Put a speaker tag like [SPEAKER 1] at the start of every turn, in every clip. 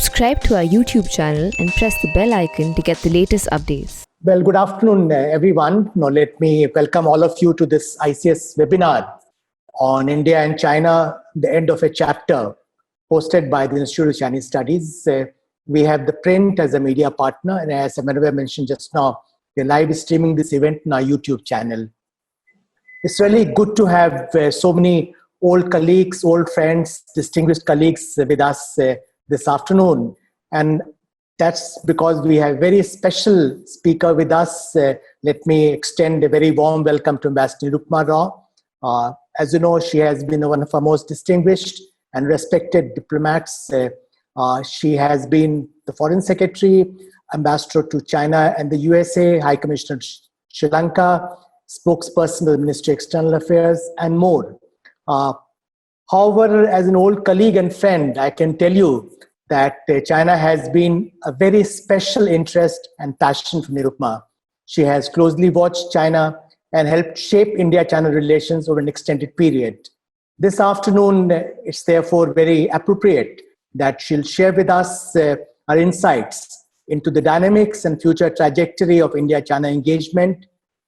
[SPEAKER 1] Subscribe to our YouTube channel and press the bell icon to get the latest updates.
[SPEAKER 2] Well, good afternoon, everyone. Now, let me welcome all of you to this ICS webinar on India and China, the end of a chapter, hosted by the Institute of Chinese Studies. We have ThePrint as a media partner, and as Amanava mentioned just now, we're live streaming this event on our YouTube channel. It's really good to have so many old colleagues, old friends, distinguished colleagues with us this afternoon. And that's because we have a very special speaker with us. Let me extend a very warm welcome to Ambassador Nirupama Rao. As you know, she has been one of our most distinguished and respected diplomats. She has been the Foreign Secretary, Ambassador to China and the USA, High Commissioner to Sri Lanka, spokesperson of the Ministry of External Affairs, and more. However, as an old colleague and friend, I can tell you that China has been a very special interest and passion for Nirupama. She has closely watched China and helped shape India-China relations over an extended period. This afternoon, it's therefore very appropriate that she'll share with us her insights into the dynamics and future trajectory of India-China engagement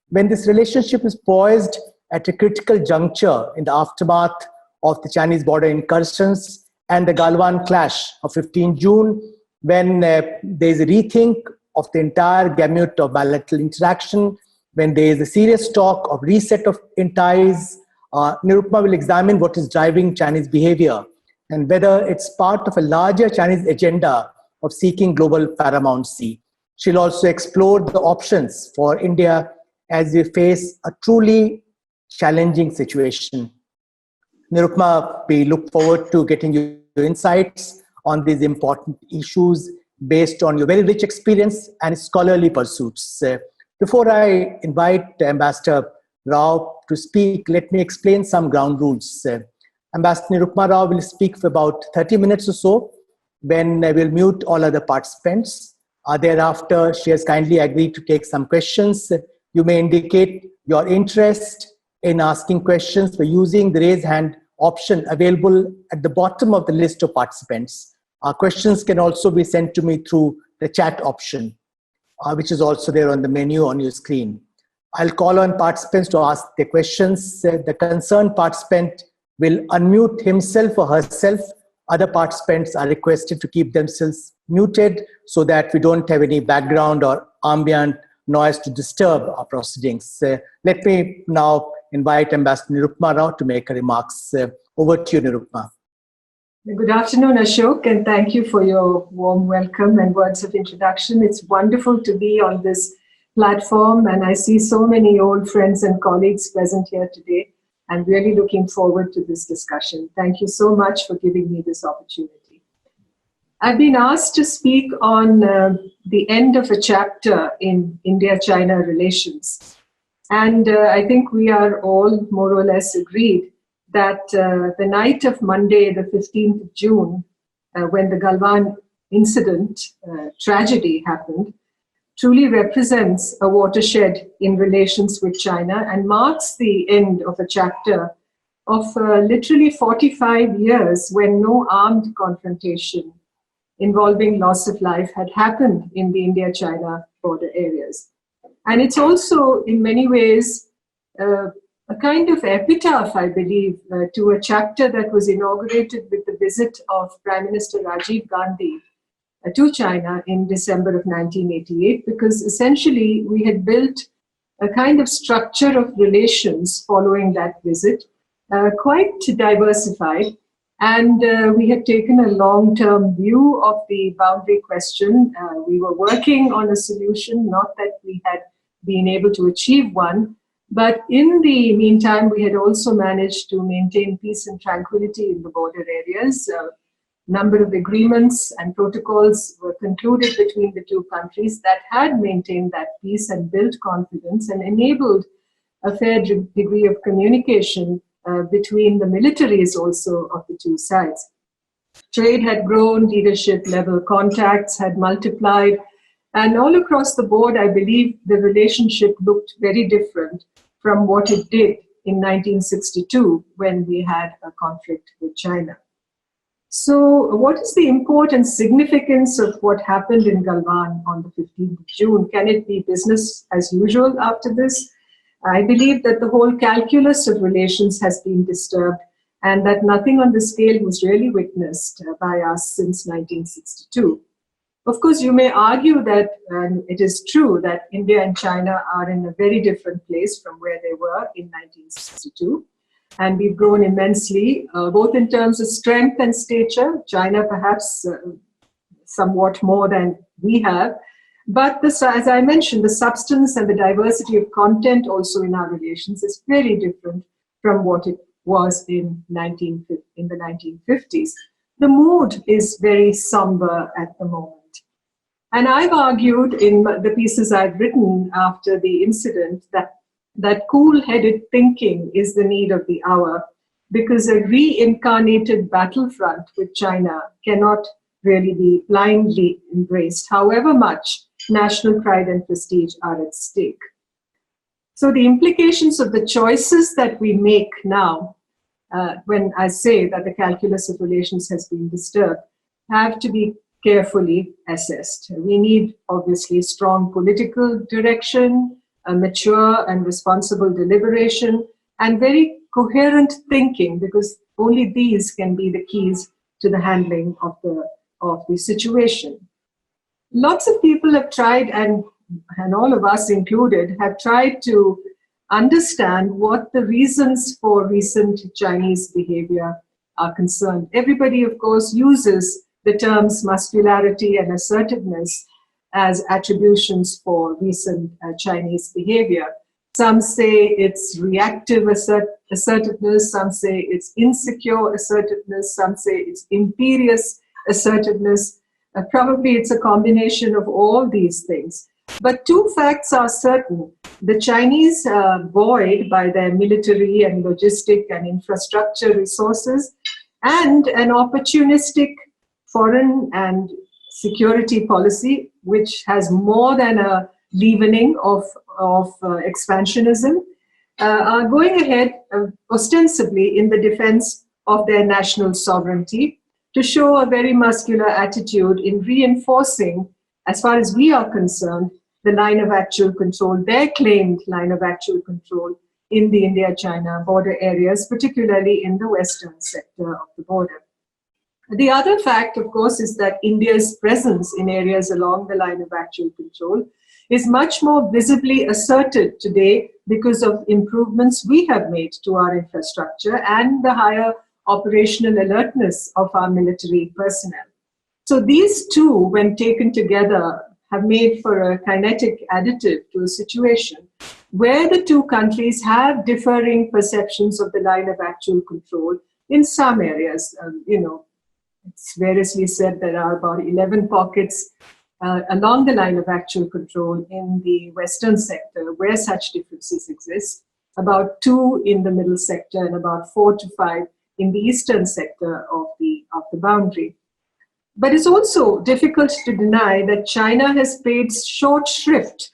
[SPEAKER 2] when this relationship is poised at a critical juncture in the aftermath of the Chinese border incursions and the Galwan clash of 15 June, when there is a rethink of the entire gamut of bilateral interaction, when there is a serious talk of reset of ties. Nirupama will examine what is driving Chinese behavior and whether it's part of a larger Chinese agenda of seeking global paramountcy. She'll also explore the options for India as we face a truly challenging situation. Nirupama, we look forward to getting your insights on these important issues based on your very rich experience and scholarly pursuits. Before I invite Ambassador Rao to speak, let me explain some ground rules. Ambassador Nirupama Rao will speak for about 30 minutes or so, when we'll mute all other participants. Thereafter, she has kindly agreed to take some questions. You may indicate your interest in asking questions by using the raise hand option available at the bottom of the list of participants. Questions can also be sent to me through the chat option, which is also there on the menu on your screen. I'll call on participants to ask their questions. The concerned participant will unmute himself or herself. Other participants are requested to keep themselves muted so that we don't have any background or ambient noise to disturb our proceedings. Let me now invite Ambassador Nirupama Rao to make her remarks. Over to you, Nirupama.
[SPEAKER 3] Good afternoon, Ashok, and thank you for your warm welcome and words of introduction. It's wonderful to be on this platform, and I see so many old friends and colleagues present here today. I'm really looking forward to this discussion. Thank you so much for giving me this opportunity. I've been asked to speak on the end of a chapter in India-China relations. And I think we are all more or less agreed that the night of Monday, the 15th of June, when the Galwan incident, tragedy happened, truly represents a watershed in relations with China and marks the end of a chapter of literally 45 years when no armed confrontation involving loss of life had happened in the India-China border areas. And it's also, in many ways, a kind of epitaph, I believe, to a chapter that was inaugurated with the visit of Prime Minister Rajiv Gandhi to China in December of 1988, because essentially we had built a kind of structure of relations following that visit, quite diversified. And we had taken a long-term view of the boundary question. We were working on a solution, not that we had been able to achieve one, but in the meantime, we had also managed to maintain peace and tranquility in the border areas. A number of agreements and protocols were concluded between the two countries that had maintained that peace and built confidence and enabled a fair degree of communication between the militaries also of the two sides. Trade had grown, leadership level contacts had multiplied, and all across the board, I believe the relationship looked very different from what it did in 1962 when we had a conflict with China. So what is the important significance of what happened in Galwan on the 15th of June? Can it be business as usual after this? I believe that the whole calculus of relations has been disturbed and that nothing on the scale was really witnessed by us since 1962. Of course, you may argue that it is true that India and China are in a very different place from where they were in 1962. And we've grown immensely, both in terms of strength and stature. China perhaps somewhat more than we have. But this, as I mentioned, the substance and the diversity of content also in our relations is very different from what it was in the 1950s. The mood is very somber at the moment. And I've argued in the pieces I've written after the incident that cool-headed thinking is the need of the hour, because a reincarnated battlefront with China cannot really be blindly embraced, however much national pride and prestige are at stake. So the implications of the choices that we make now, when I say that the calculus of relations has been disturbed, have to be carefully assessed. We need, obviously, strong political direction, a mature and responsible deliberation, and very coherent thinking, because only these can be the keys to the handling of the situation. Lots of people have tried, and all of us included, have tried to understand what the reasons for recent Chinese behavior are concerned. Everybody, of course, uses the terms muscularity and assertiveness as attributions for recent Chinese behavior. Some say it's reactive assertiveness, some say it's insecure assertiveness, some say it's imperious assertiveness. Probably it's a combination of all these things. But two facts are certain. The Chinese are buoyed by their military and logistic and infrastructure resources and an opportunistic foreign and security policy, which has more than a leavening of expansionism, are going ahead ostensibly in the defense of their national sovereignty to show a very muscular attitude in reinforcing, as far as we are concerned, the line of actual control, their claimed line of actual control in the India-China border areas, particularly in the western sector of the border. The other fact, of course, is that India's presence in areas along the line of actual control is much more visibly asserted today because of improvements we have made to our infrastructure and the higher operational alertness of our military personnel. So these two, when taken together, have made for a kinetic additive to a situation where the two countries have differing perceptions of the line of actual control in some areas. It's variously said there are about 11 pockets along the line of actual control in the western sector where such differences exist, about 2 in the middle sector and about 4 to 5 in the eastern sector of the boundary. But it's also difficult to deny that China has paid short shrift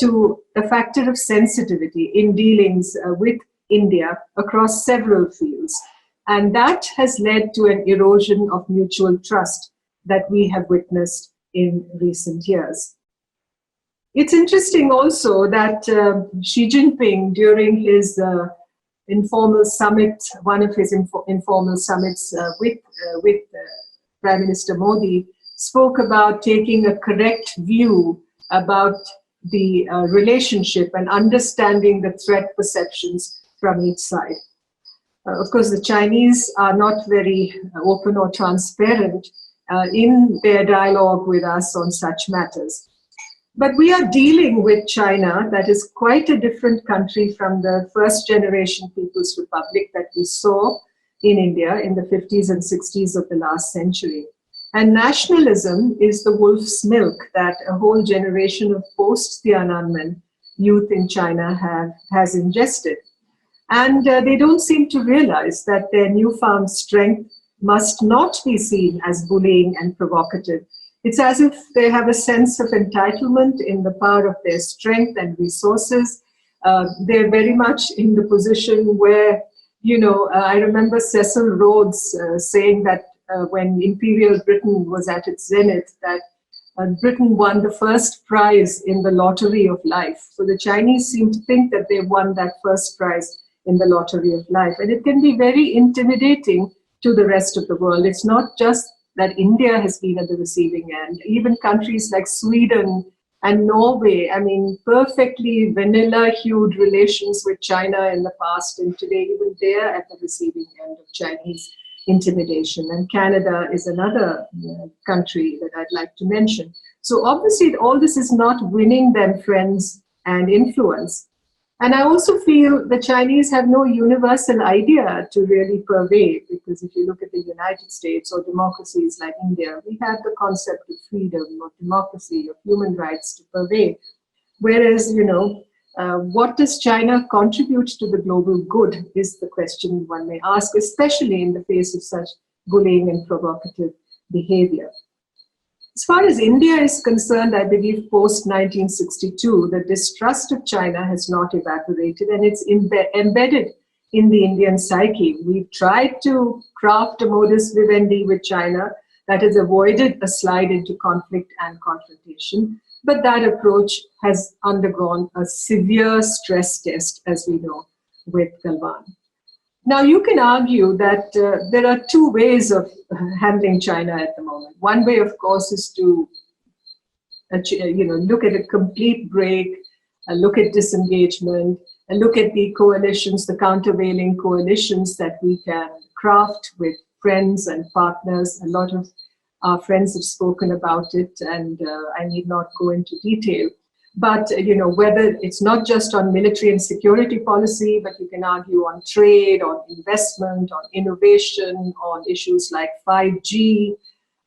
[SPEAKER 3] to a factor of sensitivity in dealings with India across several fields. And that has led to an erosion of mutual trust that we have witnessed in recent years. It's interesting also that Xi Jinping, during his informal summit, one of his informal summits with Prime Minister Modi, spoke about taking a correct view about the relationship and understanding the threat perceptions from each side. Of course, the Chinese are not very open or transparent in their dialogue with us on such matters. But we are dealing with China that is quite a different country from the first generation People's Republic that we saw in India in the 50s and 60s of the last century. And nationalism is the wolf's milk that a whole generation of post-Tiananmen youth in China has ingested. And they don't seem to realize that their newfound strength must not be seen as bullying and provocative. It's as if they have a sense of entitlement in the power of their strength and resources. They're very much in the position where, I remember Cecil Rhodes saying that when Imperial Britain was at its zenith, that Britain won the first prize in the lottery of life. So the Chinese seem to think that they won that first prize in the lottery of life. And it can be very intimidating to the rest of the world. It's not just that India has been at the receiving end. Even countries like Sweden and Norway, I mean, perfectly vanilla-hued relations with China in the past, and today even they're at the receiving end of Chinese intimidation. And Canada is another country that I'd like to mention. So obviously all this is not winning them friends and influence. And I also feel the Chinese have no universal idea to really pervade, because if you look at the United States or democracies like India, we have the concept of freedom, of democracy, of human rights to pervade. Whereas, what does China contribute to the global good is the question one may ask, especially in the face of such bullying and provocative behavior. As far as India is concerned, I believe post-1962, the distrust of China has not evaporated, and it's embedded in the Indian psyche. We've tried to craft a modus vivendi with China that has avoided a slide into conflict and confrontation, but that approach has undergone a severe stress test, as we know, with Galwan. Now, you can argue that there are two ways of handling China at the moment. One way, of course, is to look at a complete break, look at disengagement, and look at the coalitions, the countervailing coalitions that we can craft with friends and partners. A lot of our friends have spoken about it, and I need not go into detail. But, whether it's not just on military and security policy, but you can argue on trade, on investment, on innovation, on issues like 5G,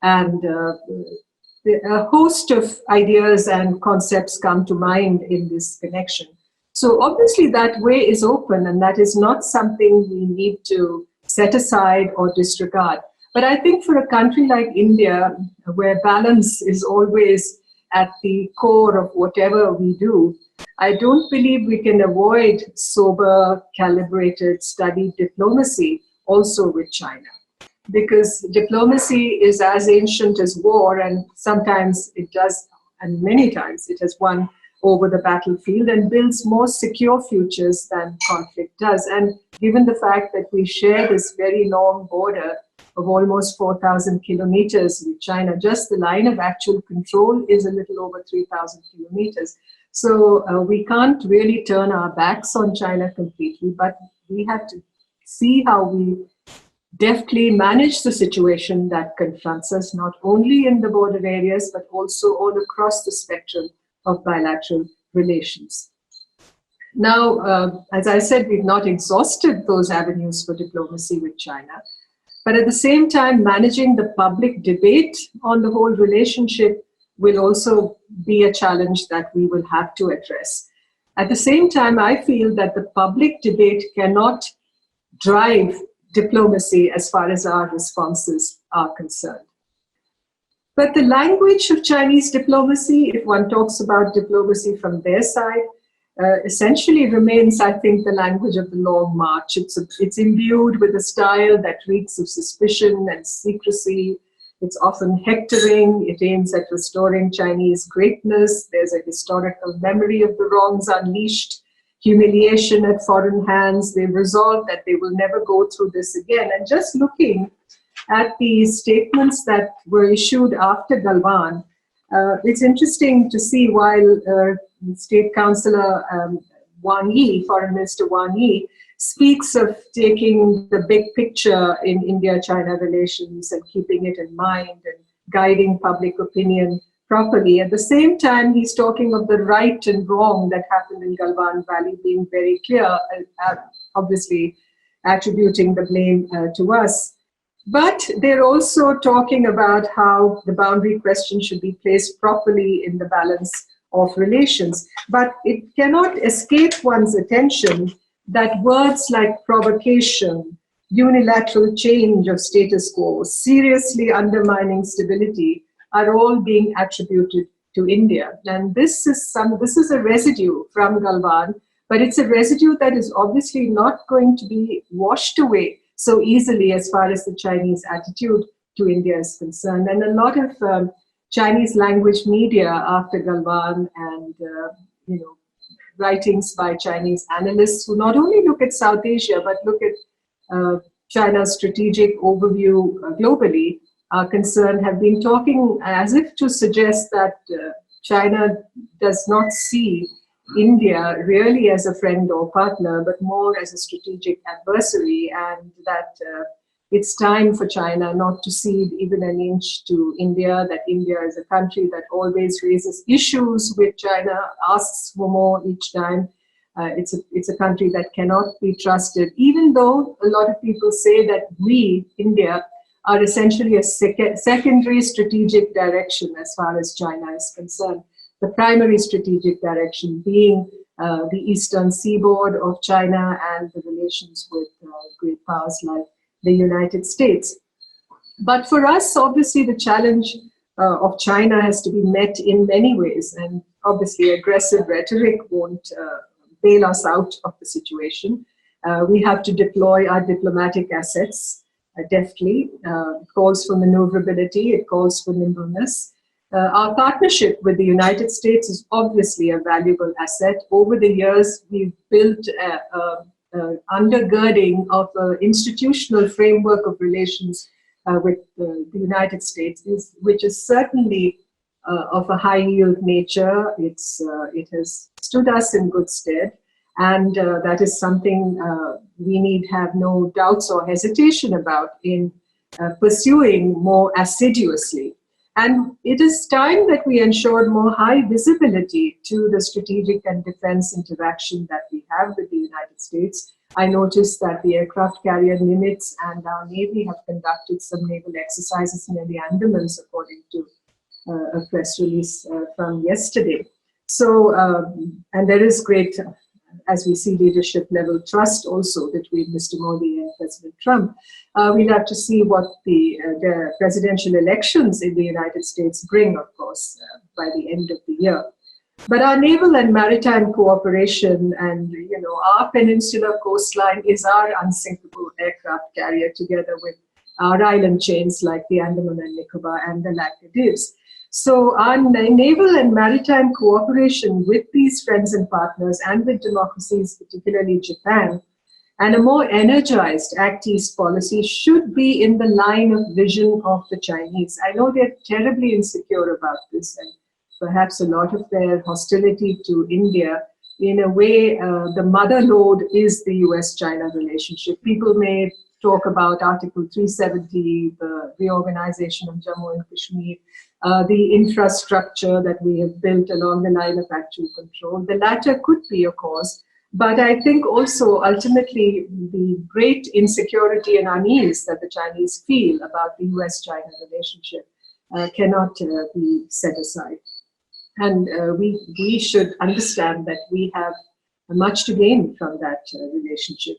[SPEAKER 3] and a host of ideas and concepts come to mind in this connection. So obviously that way is open, and that is not something we need to set aside or disregard. But I think for a country like India, where balance is always at the core of whatever we do, I don't believe we can avoid sober, calibrated, studied diplomacy also with China. Because diplomacy is as ancient as war, and sometimes it does, and many times it has won over the battlefield and builds more secure futures than conflict does. And given the fact that we share this very long border of almost 4,000 kilometers with China, just the line of actual control is a little over 3,000 kilometers. So we can't really turn our backs on China completely, but we have to see how we deftly manage the situation that confronts us, not only in the border areas, but also all across the spectrum of bilateral relations. Now, as I said, we've not exhausted those avenues for diplomacy with China. But at the same time, managing the public debate on the whole relationship will also be a challenge that we will have to address. At the same time, I feel that the public debate cannot drive diplomacy as far as our responses are concerned. But the language of Chinese diplomacy, if one talks about diplomacy from their side, essentially remains, I think, the language of the long march. It's imbued with a style that reeks of suspicion and secrecy. It's often hectoring. It aims at restoring Chinese greatness. There's a historical memory of the wrongs unleashed, humiliation at foreign hands. They've resolved that they will never go through this again. And just looking at the statements that were issued after Galwan, it's interesting to see while State Councillor Wang Yi, Foreign Minister Wang Yi, speaks of taking the big picture in India-China relations and keeping it in mind and guiding public opinion properly. At the same time, he's talking of the right and wrong that happened in Galwan Valley being very clear, obviously attributing the blame to us. But they're also talking about how the boundary question should be placed properly in the balance of relations. But it cannot escape one's attention that words like provocation, unilateral change of status quo, seriously undermining stability are all being attributed to India. And this is a residue from Galwan, but it's a residue that is obviously not going to be washed away so easily as far as the Chinese attitude to India is concerned. And a lot of Chinese language media after Galwan and writings by Chinese analysts who not only look at South Asia but look at China's strategic overview globally are concerned, have been talking as if to suggest that China does not see India really as a friend or partner, but more as a strategic adversary, and that it's time for China not to cede even an inch to India, that India is a country that always raises issues with China, asks for more each time. It's a country that cannot be trusted, even though a lot of people say that we, India, are essentially a secondary strategic direction as far as China is concerned. The primary strategic direction being the eastern seaboard of China and the relations with great powers like the United States. But for us, obviously, the challenge of China has to be met in many ways. And obviously, aggressive rhetoric won't bail us out of the situation. We have to deploy our diplomatic assets deftly. It calls for maneuverability. It calls for nimbleness. Our partnership with the United States is obviously a valuable asset. Over the years, we've built undergirding of an institutional framework of relations with the United States, which is certainly of a high yield nature. It has stood us in good stead, and that is something we need have no doubts or hesitation about in pursuing more assiduously. And it is time that we ensured more high visibility to the strategic and defense interaction that we have with the United States. I noticed that the aircraft carrier Nimitz and our Navy have conducted some naval exercises near the Andamans, according to a press release from yesterday. So, and there is great, as we see, leadership level trust also between Mr. Modi and President Trump. We'll have to see what the presidential elections in the United States bring, of course, by the end of the year. But our naval and maritime cooperation and, our peninsular coastline is our unsinkable aircraft carrier, together with our island chains like the Andaman and Nicobar and the Laccadives. So our naval and maritime cooperation with these friends and partners and with democracies, particularly Japan, and a more energized Act East policy should be in the line of vision of the Chinese. I know they're terribly insecure about this, and perhaps a lot of their hostility to India, in a way, the mother lode is the US-China relationship. People may talk about Article 370, the reorganization of Jammu and Kashmir, the infrastructure that we have built along the line of actual control. The latter could be a cause, but I think also ultimately the great insecurity and unease that the Chinese feel about the US-China relationship cannot be set aside. And we should understand that we have much to gain from that relationship.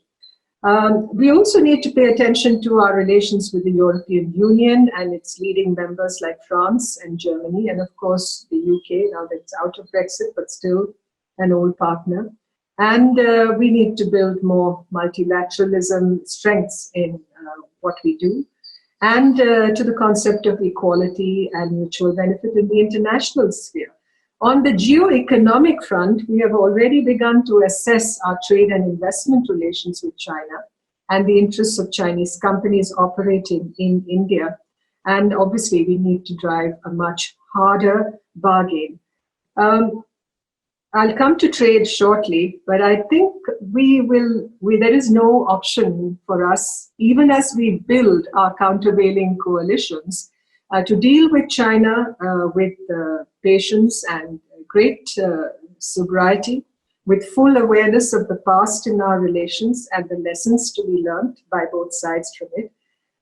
[SPEAKER 3] We also need to pay attention to our relations with the European Union and its leading members like France and Germany, and of course the UK, now that it's out of Brexit, but still an old partner. And we need to build more multilateralism strengths in what we do, and to the concept of equality and mutual benefit in the international sphere. On the geo-economic front, we have already begun to assess our trade and investment relations with China and the interests of Chinese companies operating in India. And obviously, we need to drive a much harder bargain. I'll come to trade shortly, but I think there is no option for us, even as we build our countervailing coalitions, to deal with China with patience and great sobriety, with full awareness of the past in our relations and the lessons to be learned by both sides from it,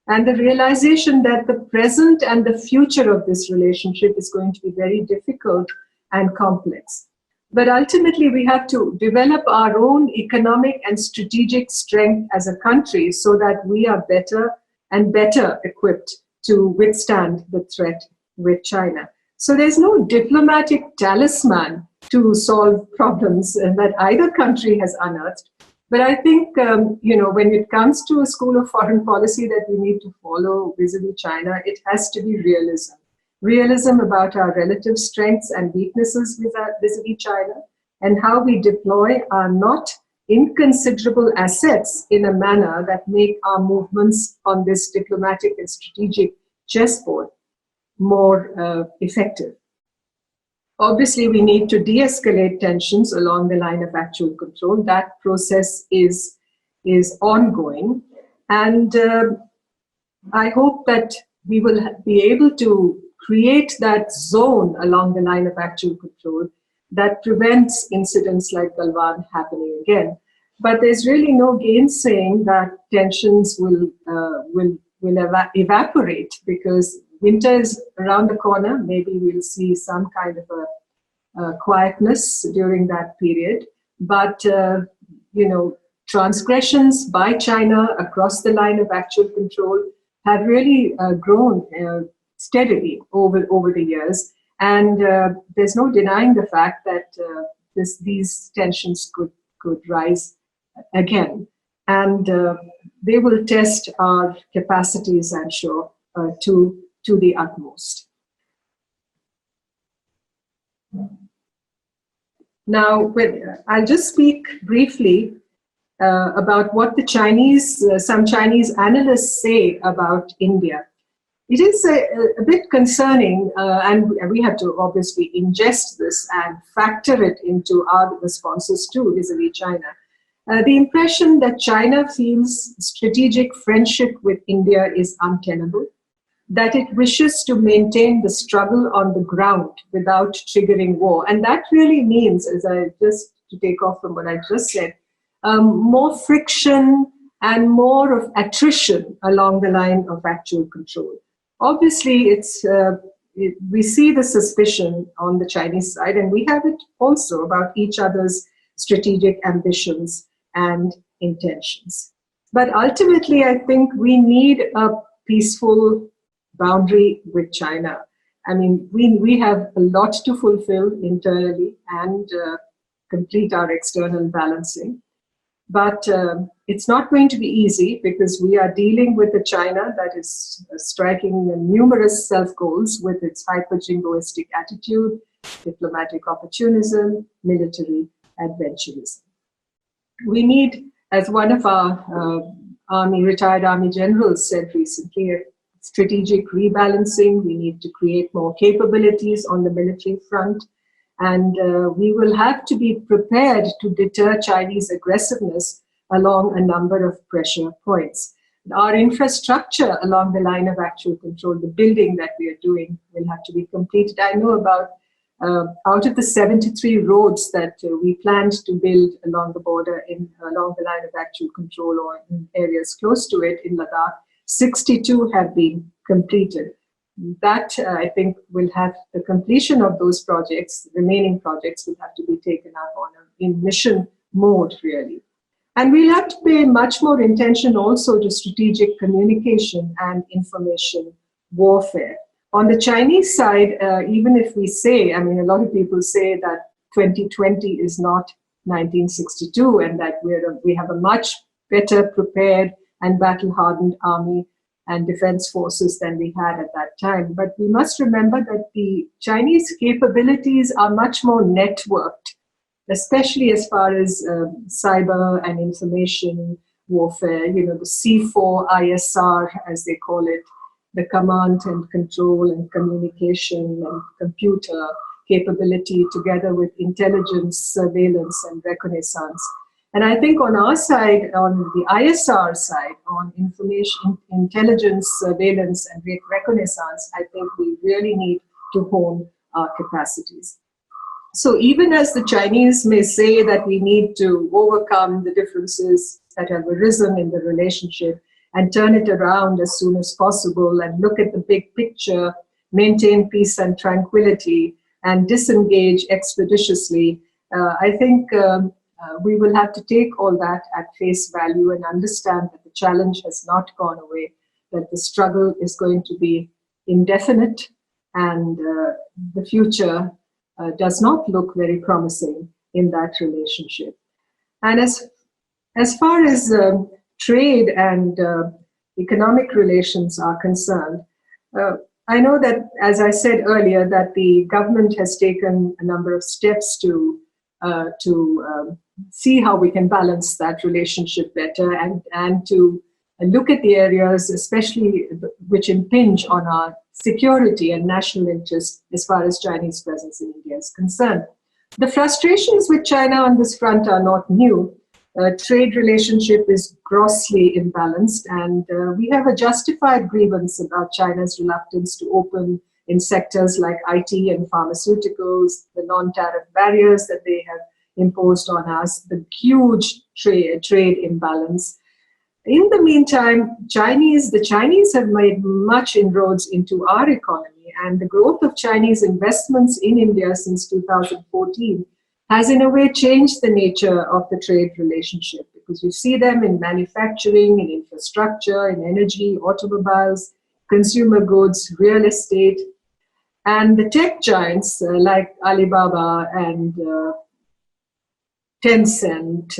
[SPEAKER 3] and the realization that the present and the future of this relationship is going to be very difficult and complex. But ultimately, we have to develop our own economic and strategic strength as a country so that we are better and better equipped to withstand the threat with China. So there's no diplomatic talisman to solve problems that either country has unearthed. But I think, when it comes to a school of foreign policy that we need to follow vis-a-vis China, it has to be realism. Realism about our relative strengths and weaknesses vis-a-vis China, and how we deploy our not inconsiderable assets in a manner that make our movements on this diplomatic and strategic chessboard more effective. Obviously, we need to de-escalate tensions along the line of actual control. That process is ongoing. And I hope that we will be able to create that zone along the line of actual control that prevents incidents like Galwan happening again. But there's really no gainsaying that tensions will evaporate, because winter is around the corner. Maybe we'll see some kind of a quietness during that period. But, transgressions by China across the line of actual control have really grown steadily over the years. And there's no denying the fact that these tensions could rise again. And they will test our capacities, I'm sure, to the utmost. Now, I'll just speak briefly about what some Chinese analysts say about India. It is a bit concerning, and we have to obviously ingest this and factor it into our responses too vis-a-vis China. The impression that China feels strategic friendship with India is untenable, that it wishes to maintain the struggle on the ground without triggering war. And that really means, to take off from what I just said, more friction and more of attrition along the line of actual control. Obviously, we see the suspicion on the Chinese side, and we have it also about each other's strategic ambitions and intentions. But ultimately, I think we need a peaceful boundary with China. I mean, we have a lot to fulfill internally and complete our external balancing. But it's not going to be easy, because we are dealing with a China that is striking numerous self-goals with its hyper-jingoistic attitude, diplomatic opportunism, military adventurism. We need, as one of our retired army generals said recently, a strategic rebalancing. We need to create more capabilities on the military front. And we will have to be prepared to deter Chinese aggressiveness along a number of pressure points. Our infrastructure along the line of actual control, the building that we are doing, will have to be completed. I know about, out of the 73 roads that we planned to build along the border, along the line of actual control or in areas close to it in Ladakh, 62 have been completed. That, I think, will have the completion of those projects, remaining projects will have to be taken up in mission mode, really. And we'll have to pay much more attention also to strategic communication and information warfare. On the Chinese side, even if we say, a lot of people say that 2020 is not 1962 and that we have a much better prepared and battle-hardened army and defense forces than we had at that time. But we must remember that the Chinese capabilities are much more networked, especially as far as cyber and information warfare, the C4 ISR, as they call it, the command and control and communication and computer capability together with intelligence, surveillance, and reconnaissance. And I think on our side, on the ISR side, on information, intelligence, surveillance, and reconnaissance, I think we really need to hone our capacities. So even as the Chinese may say that we need to overcome the differences that have arisen in the relationship and turn it around as soon as possible and look at the big picture, maintain peace and tranquility, and disengage expeditiously, I think we will have to take all that at face value and understand that the challenge has not gone away, that the struggle is going to be indefinite, and the future does not look very promising in that relationship. And As far as trade and economic relations are concerned, I know that, as I said earlier, that the government has taken a number of steps to see how we can balance that relationship better and to look at the areas, especially which impinge on our security and national interest as far as Chinese presence in India is concerned. The frustrations with China on this front are not new. Trade relationship is grossly imbalanced, and we have a justified grievance about China's reluctance to open in sectors like IT and pharmaceuticals, the non-tariff barriers that they have imposed on us, the huge trade imbalance. In the meantime, the Chinese have made much inroads into our economy, and the growth of Chinese investments in India since 2014 has in a way changed the nature of the trade relationship, because you see them in manufacturing, in infrastructure, in energy, automobiles, consumer goods, real estate. And the tech giants like Alibaba and Tencent,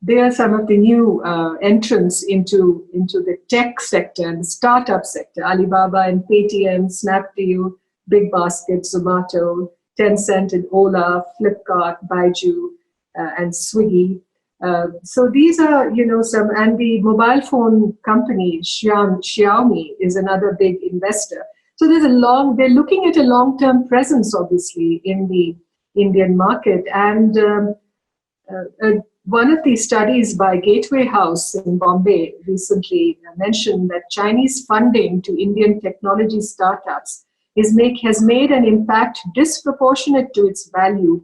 [SPEAKER 3] they are some of the new entrants into the tech sector and the startup sector. Alibaba and Paytm, Snapdeal, Big Basket, Zomato, Tencent and Ola, Flipkart, Baiju, and Swiggy. So these are, some, and the mobile phone company, Xiaomi, is another big investor. So they're looking at a long-term presence, obviously, in the Indian market. And one of the studies by Gateway House in Bombay recently mentioned that Chinese funding to Indian technology startups has made an impact disproportionate to its value,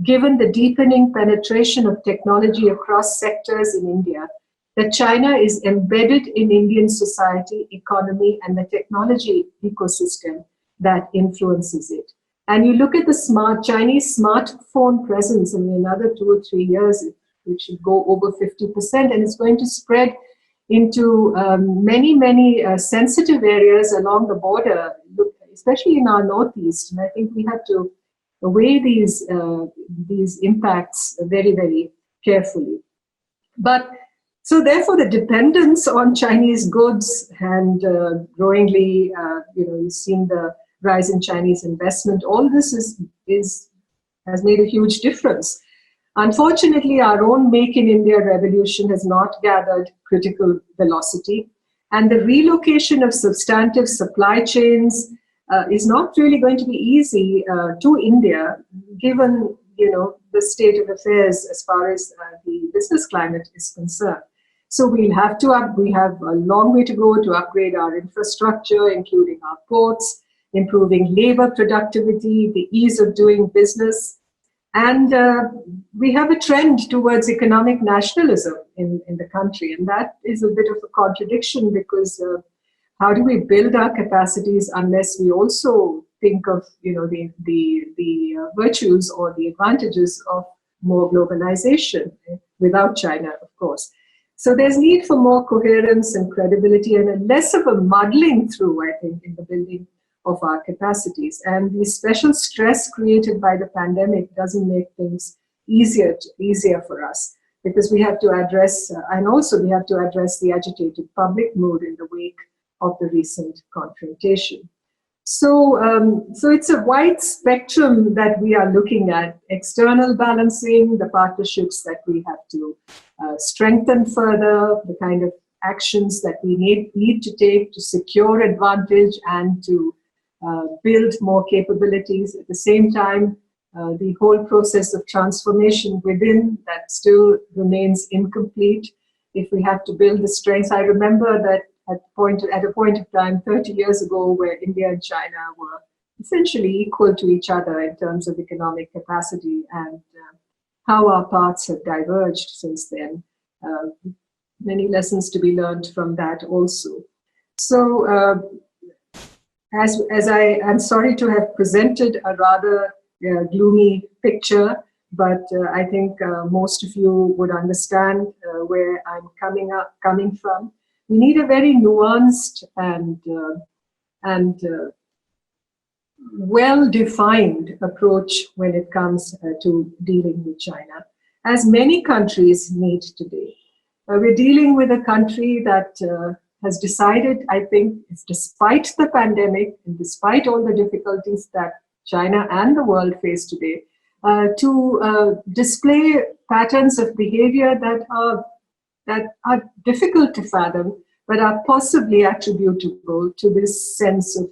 [SPEAKER 3] given the deepening penetration of technology across sectors in India, that China is embedded in Indian society, economy, and the technology ecosystem that influences it. And you look at the Chinese smartphone presence in another 2 or 3 years, it should go over 50%, and it's going to spread into many sensitive areas along the border, especially in our northeast. And I think we have to weigh these impacts very, very carefully. But so therefore, the dependence on Chinese goods and growingly, you've seen the rise in Chinese investment. All this has made a huge difference. Unfortunately, our own Make in India revolution has not gathered critical velocity, and the relocation of substantive supply chains is not really going to be easy to India, given the state of affairs as far as the business climate is concerned. So we have a long way to go to upgrade our infrastructure, including our ports, improving labor productivity, the ease of doing business. And we have a trend towards economic nationalism in the country. And that is a bit of a contradiction, because how do we build our capacities unless we also think of the virtues or the advantages of more globalization, without China, of course. So there's need for more coherence and credibility and a less of a muddling through, I think, in the building of our capacities. And the special stress created by the pandemic doesn't make things easier for us, because we have to address, and also we have to address the agitated public mood in the wake of the recent confrontation. So it's a wide spectrum that we are looking at: external balancing, the partnerships that we have to strengthen further, the kind of actions that we need to take to secure advantage and to build more capabilities. At the same time, the whole process of transformation within that still remains incomplete. If we have to build the strengths, I remember that at a point of time 30 years ago, where India and China were essentially equal to each other in terms of economic capacity, and how our paths have diverged since then. Many lessons to be learned from that also. So as I'm sorry to have presented a rather gloomy picture, but I think most of you would understand where I'm coming from. We need a very nuanced and well-defined approach when it comes to dealing with China. as many countries need today. We're dealing with a country that has decided, I think, despite the pandemic and despite all the difficulties that China and the world face today, to display patterns of behavior that are difficult to fathom, but are possibly attributable to this sense of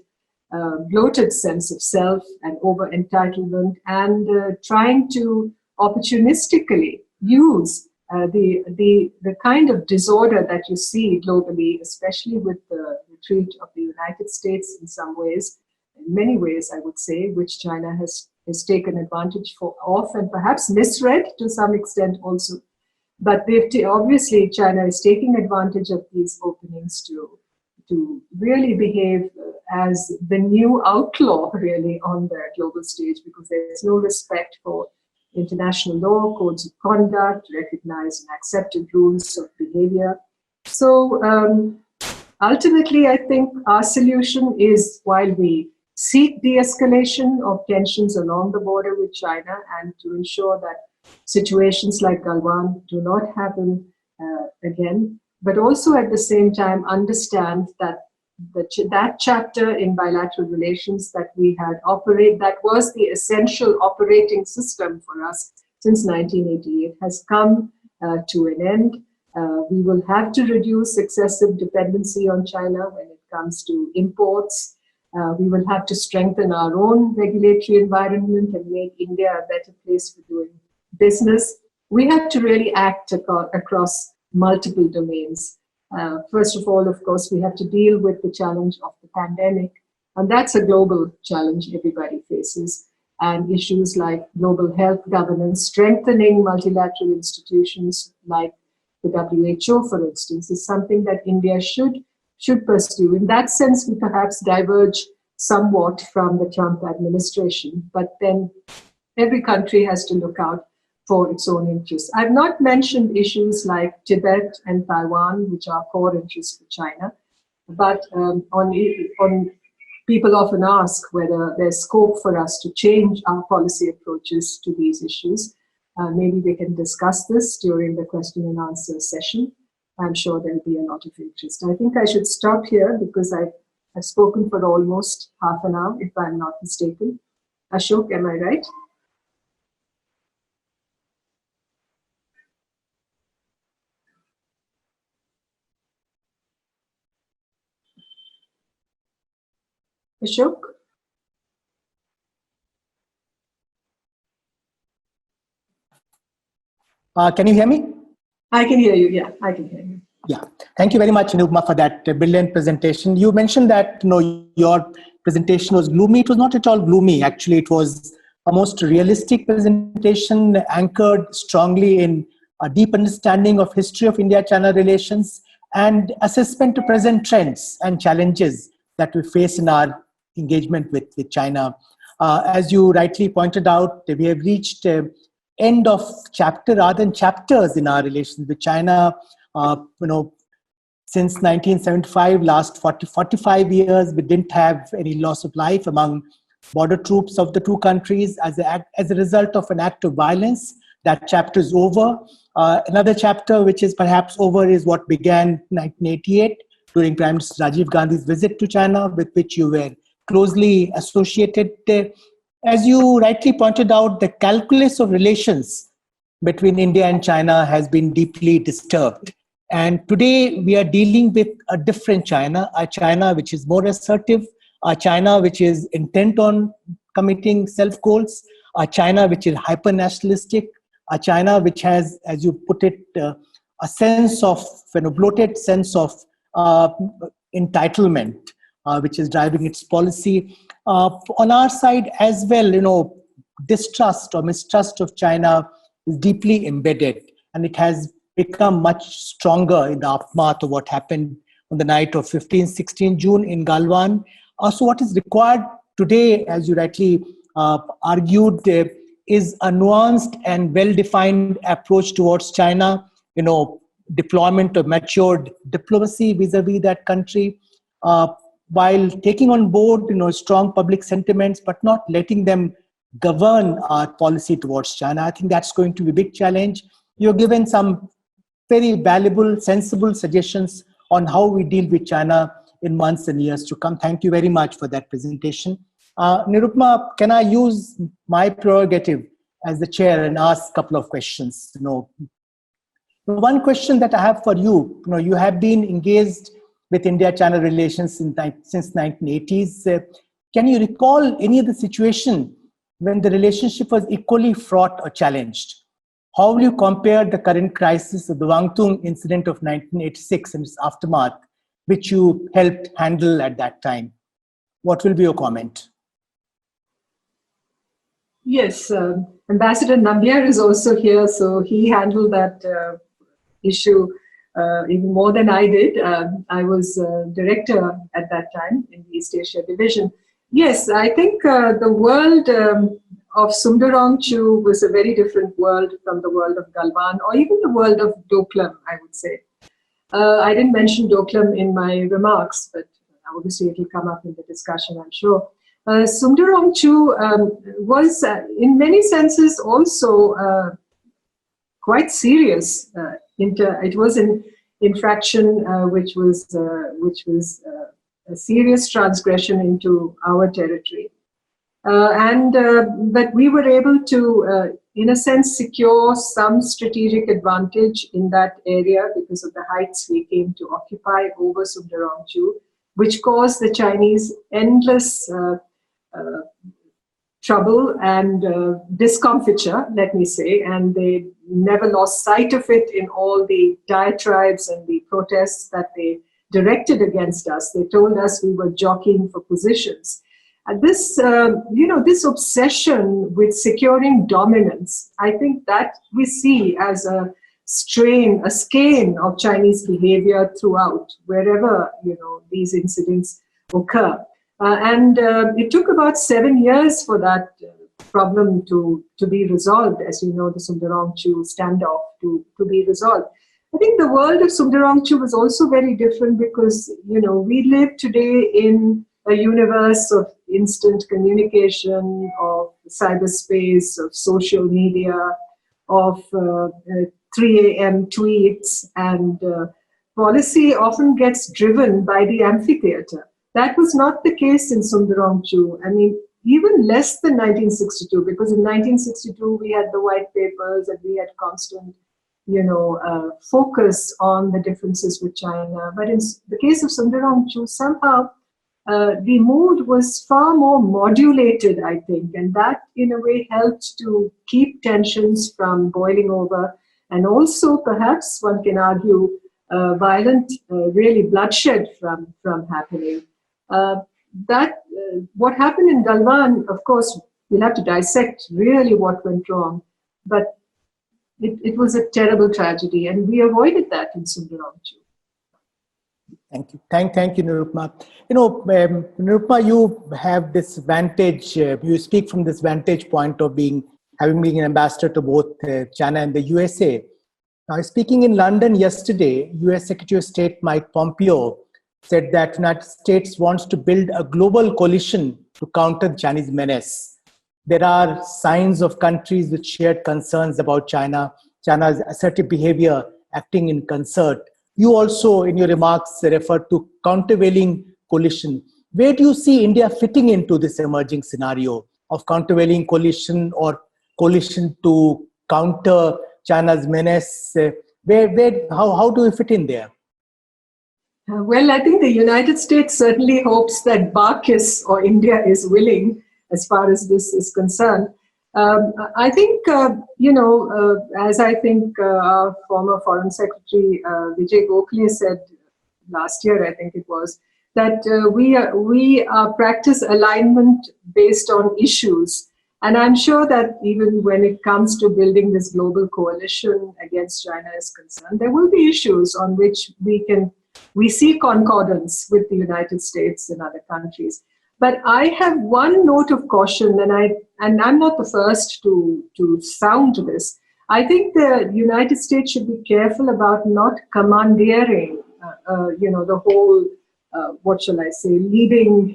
[SPEAKER 3] bloated sense of self and over-entitlement, and trying to opportunistically use the kind of disorder that you see globally, especially with the retreat of the United States in some ways, in many ways, I would say, which China has taken advantage of and perhaps misread to some extent also. But obviously, China is taking advantage of these openings to really behave as the new outlaw, really, on the global stage, because there's no respect for international law, codes of conduct, recognized and accepted rules of behavior. So ultimately, I think our solution is, while we seek de-escalation of tensions along the border with China and to ensure that situations like Galwan do not happen again, but also at the same time understand that that chapter in bilateral relations that we had that was the essential operating system for us since 1988, has come to an end. We will have to reduce excessive dependency on China when it comes to imports. We will have to strengthen our own regulatory environment and make India a better place for doing business. We have to really act across multiple domains. First of all, of course, we have to deal with the challenge of the pandemic, and that's a global challenge everybody faces. And issues like global health governance, strengthening multilateral institutions like the WHO, for instance, is something that India should pursue. In that sense, we perhaps diverge somewhat from the Trump administration, but then every country has to look out for its own interests. I've not mentioned issues like Tibet and Taiwan, which are core interests for China, but people often ask whether there's scope for us to change our policy approaches to these issues. Maybe we can discuss this during the question and answer session. I'm sure there'll be a lot of interest. I think I should stop here because I've spoken for almost half an hour, if I'm not mistaken. Ashok, am I right? Ashok?
[SPEAKER 2] Can you hear me?
[SPEAKER 3] I can hear you. Yeah, I can hear you.
[SPEAKER 2] Yeah. Thank you very much, Nirupama, for that brilliant presentation. You mentioned that your presentation was gloomy. It was not at all gloomy. Actually, it was a most realistic presentation anchored strongly in a deep understanding of history of India-China relations and assessment to present trends and challenges that we face in our engagement with China. As you rightly pointed out, we have reached end of chapter rather than chapters in our relations with China. Since 1975, last 45 years, we didn't have any loss of life among border troops of the two countries as a result of an act of violence. That chapter is over. Another chapter which is perhaps over is what began in 1988 during Prime Minister Rajiv Gandhi's visit to China, with which you were closely associated. As you rightly pointed out, the calculus of relations between India and China has been deeply disturbed. And today we are dealing with a different China, a China which is more assertive, a China which is intent on committing self-goals, a China which is hyper-nationalistic, a China which has, as you put it, a sense of, bloated sense of entitlement, which is driving its policy. On our side as well, distrust or mistrust of China is deeply embedded, and it has become much stronger in the aftermath of what happened on the night of 15-16 June in Galwan. So what is required today, as you rightly argued, is a nuanced and well-defined approach towards China, deployment of matured diplomacy vis-a-vis that country, while taking on board, strong public sentiments, but not letting them govern our policy towards China. I think that's going to be a big challenge. You've given some very valuable, sensible suggestions on how we deal with China in months and years to come. Thank you very much for that presentation. Nirupama, can I use my prerogative as the chair and ask a couple of questions? One question that I have for you, you have been engaged with India-China relations since 1980s. Can you recall any of the situation when the relationship was equally fraught or challenged? How will you compare the current crisis of the Wangtung incident of 1986 and its aftermath, which you helped handle at that time? What will be your comment?
[SPEAKER 3] Yes, Ambassador Nambiar is also here, so he handled that issue even more than I did. I was director at that time in the East Asia Division. Yes, I think the world of Sundarongchu was a very different world from the world of Galwan, or even the world of Doklam, I would say. I didn't mention Doklam in my remarks, but obviously it will come up in the discussion, I'm sure. Sundarongchu was, in many senses, also quite serious. It was an infraction which was a serious transgression into our territory. But we were able to, in a sense, secure some strategic advantage in that area because of the heights we came to occupy over Sundarongchu, which caused the Chinese endless trouble and discomfiture, let me say, and they never lost sight of it in all the diatribes and the protests that they directed against us. They told us we were jockeying for positions. And this, this obsession with securing dominance, I think that we see as a strain, a skein of Chinese behavior throughout, wherever, these incidents occur. And it took about 7 years for that problem to be resolved, as you know, the Sundarongchu standoff to be resolved. I think the world of Sundarongchu was also very different because, we live today in a universe of instant communication, of cyberspace, of social media, of 3 a.m. tweets, and policy often gets driven by the amphitheater. That was not the case in Sundarongchu. I mean, even less than 1962, because in 1962 we had the white papers and we had constant, focus on the differences with China. But in the case of Sundarongchu, somehow the mood was far more modulated, I think, and that in a way helped to keep tensions from boiling over, and also perhaps one can argue violent, really bloodshed from happening. What happened in Galwan, of course, we'll have to dissect really what went wrong, but it was a terrible tragedy, and we avoided that in Sundarongchu.
[SPEAKER 2] Thank you. Thank you, Nirupama. Nirupama, you have this vantage, you speak from this vantage point of having been an ambassador to both China and the USA. Now, speaking in London yesterday, US Secretary of State Mike Pompeo said that the United States wants to build a global coalition to counter the Chinese menace. There are signs of countries with shared concerns about China's assertive behavior acting in concert. You also, in your remarks, referred to countervailing coalition. Where do you see India fitting into this emerging scenario of countervailing coalition or coalition to counter China's menace? How do we fit in there?
[SPEAKER 3] Well, I think the United States certainly hopes that Barkis or India is willing as far as this is concerned. I think, as I think our former Foreign Secretary Vijay Gokhale said last year, I think it was, that we practice alignment based on issues. And I'm sure that even when it comes to building this global coalition against China is concerned, there will be issues on which we see concordance with the United States and other countries. But I have one note of caution, and I'm not the first to sound this. I think the United States should be careful about not commandeering, the whole what shall I say, leading,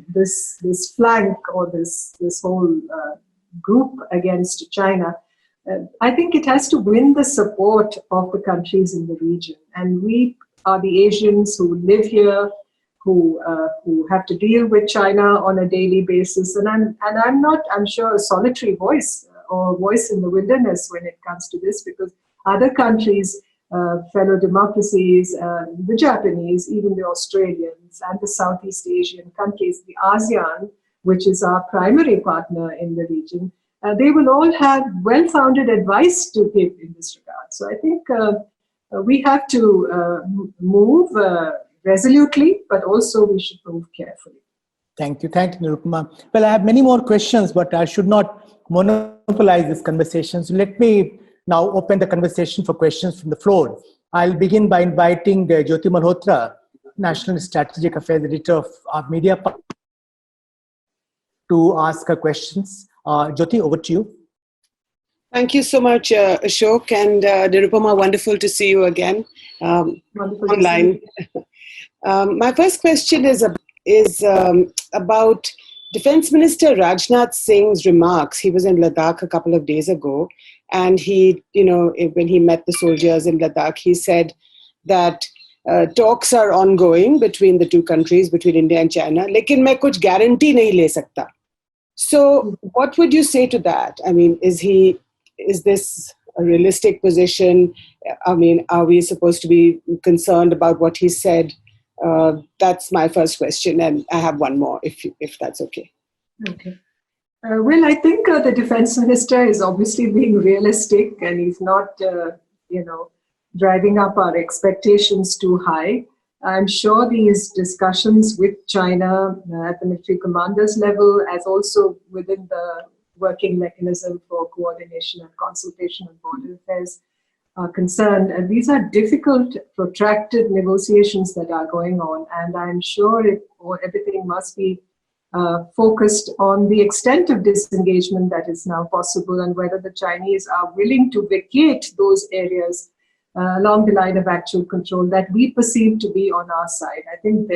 [SPEAKER 3] this flank or this whole group against China. I think it has to win the support of the countries in the region. And we are the Asians who live here, who have to deal with China on a daily basis. And I'm sure, a solitary voice or voice in the wilderness when it comes to this, because other countries, fellow democracies, the Japanese, even the Australians and the Southeast Asian countries, the ASEAN, which is our primary partner in the region, they will all have well-founded advice to give in this regard. So I think we have to move resolutely, but also we should move carefully.
[SPEAKER 2] Thank you, Nirupama. Well, I have many more questions, but I should not monopolize this conversation. So let me now open the conversation for questions from the floor. I'll begin by inviting Jyoti Malhotra, National Strategic Affairs Editor of our media, to ask her questions. Jyoti, over to you.
[SPEAKER 4] Thank you so much, Ashok, and Nirupama. Wonderful to see you again online. My first question is about Defense Minister Rajnath Singh's remarks. He was in Ladakh a couple of days ago, and he, when he met the soldiers in Ladakh, he said that talks are ongoing between the two countries, between India and China. Lekin main kuch guarantee nahi le sakta. So, what would you say to that? I mean, is this a realistic position? I mean, are we supposed to be concerned about what he said? That's my first question, and I have one more, if that's okay.
[SPEAKER 3] Okay. Well, I think the defense minister is obviously being realistic, and he's not, driving up our expectations too high. I'm sure these discussions with China at the military commanders level, as also within the working mechanism for coordination and consultation on border affairs, are concerned. And these are difficult, protracted negotiations that are going on. And I'm sure everything must be focused on the extent of disengagement that is now possible, and whether the Chinese are willing to vacate those areas along the line of actual control that we perceive to be on our side. I think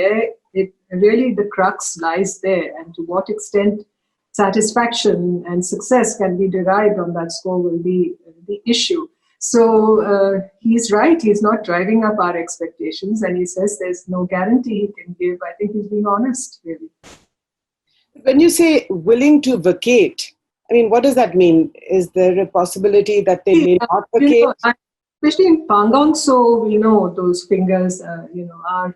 [SPEAKER 3] really the crux lies there, and to what extent satisfaction and success can be derived on that score will be the issue. So he's right, he's not driving up our expectations, and he says there's no guarantee he can give. I think he's being honest, really.
[SPEAKER 4] When you say willing to vacate, I mean, what does that mean? Is there a possibility that they may not vacate?
[SPEAKER 3] Especially in Pangong, so we know those fingers, are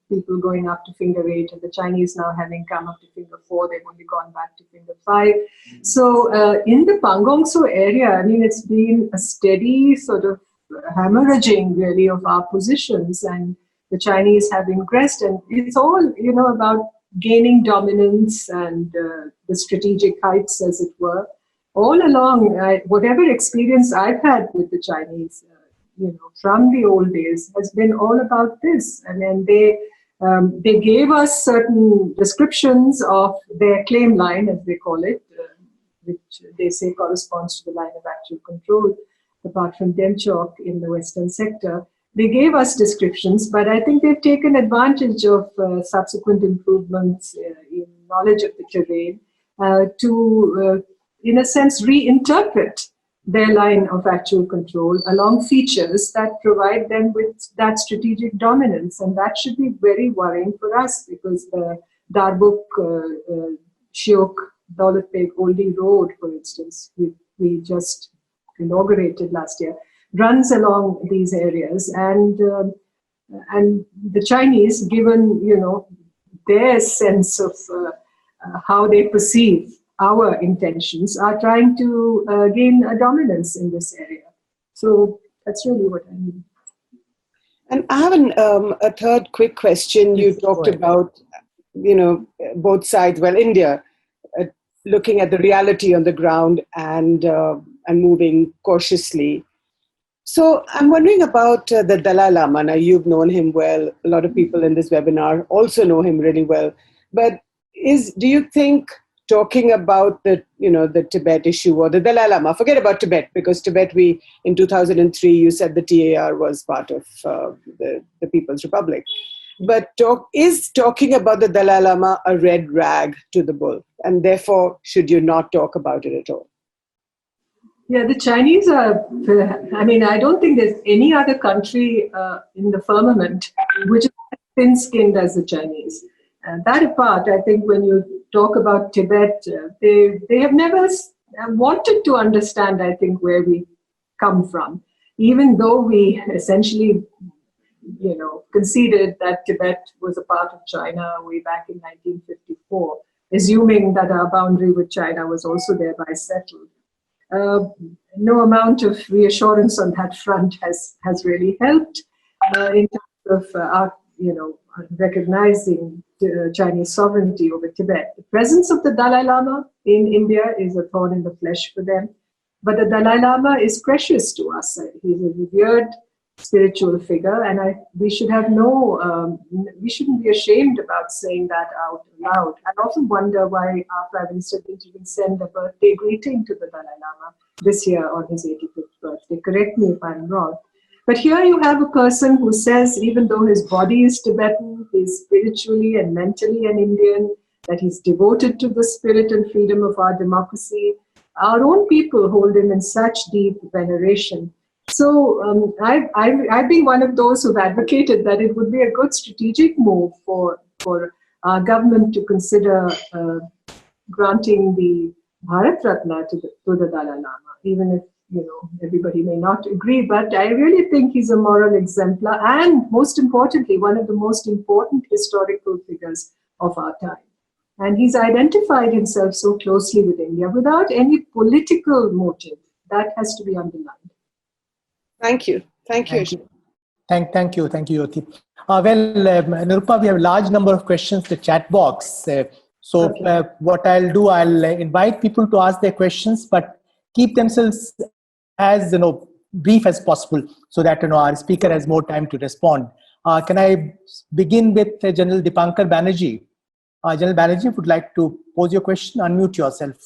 [SPEAKER 3] people going up to finger 8, and the Chinese now having come up to finger 4, they've only gone back to finger 5. So in the Pangong So area, I mean, it's been a steady sort of hemorrhaging really of our positions, and the Chinese have ingressed, and it's all, about gaining dominance and the strategic heights, as it were. All along, whatever experience I've had with the Chinese, from the old days, has been all about this. And then they gave us certain descriptions of their claim line, as they call it, which they say corresponds to the line of actual control, apart from Demchok in the western sector. They gave us descriptions, but I think they've taken advantage of subsequent improvements in knowledge of the terrain to, in a sense, reinterpret their line of actual control along features that provide them with that strategic dominance. And that should be very worrying for us, because the Darbuk, Shiok, Daulatbeg, Oldie Road, for instance, we just inaugurated last year, runs along these areas. And the Chinese, given, their sense of how they perceive our intentions, are trying to gain a dominance in this area. So that's really what I mean.
[SPEAKER 4] And I have a third quick question. You talked about, both sides. Well, India looking at the reality on the ground and moving cautiously. So I'm wondering about the Dalai Lama. Now, you've known him well. A lot of people in this webinar also know him really well. But do you think talking about the Tibet issue or the Dalai Lama, forget about Tibet, because Tibet, in 2003, you said the TAR was part of the People's Republic. but is talking about the Dalai Lama a red rag to the bull? And therefore, should you not talk about it at all?
[SPEAKER 3] Yeah, the Chinese are, I mean, I don't think there's any other country in the firmament which is as thin-skinned as the Chinese. That apart, I think when you talk about Tibet, they have never wanted to understand, I think, where we come from, even though we essentially, conceded that Tibet was a part of China way back in 1954, assuming that our boundary with China was also thereby settled. No amount of reassurance on that front has really helped in terms of recognizing Chinese sovereignty over Tibet. The presence of the Dalai Lama in India is a thorn in the flesh for them, but the Dalai Lama is precious to us. He's a revered spiritual figure, and we should have we shouldn't be ashamed about saying that out loud. I often wonder why our Prime Minister didn't even send a birthday greeting to the Dalai Lama this year on his 85th birthday. Correct me if I'm wrong. But here you have a person who says, even though his body is Tibetan, he's spiritually and mentally an Indian, that he's devoted to the spirit and freedom of our democracy. Our own people hold him in such deep veneration. So I've been one of those who've advocated that it would be a good strategic move for our government to consider granting the Bharat Ratna to the Dalai Lama, even if everybody may not agree. But I really think he's a moral exemplar and, most importantly, one of the most important historical figures of our time. And he's identified himself so closely with India without any political motive. That has to be underlined.
[SPEAKER 4] Thank you. Thank you.
[SPEAKER 2] Thank you, Yoti. Nirupama, we have a large number of questions in the chat box. What I'll do, I'll invite people to ask their questions, but keep themselves as brief as possible, so that our speaker has more time to respond. Can I begin with General Dipankar Banerjee? General Banerjee, would like to pose your question? Unmute yourself.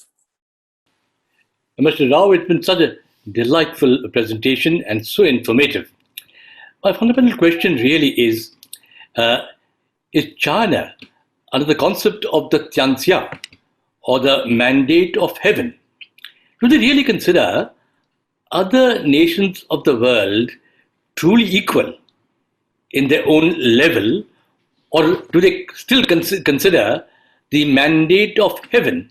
[SPEAKER 5] Mr. Rao, it's been such a delightful presentation and so informative. My fundamental question really is China, under the concept of the Tianxia, or the mandate of heaven, do they really consider other nations of the world truly equal in their own level, or do they still consider the mandate of heaven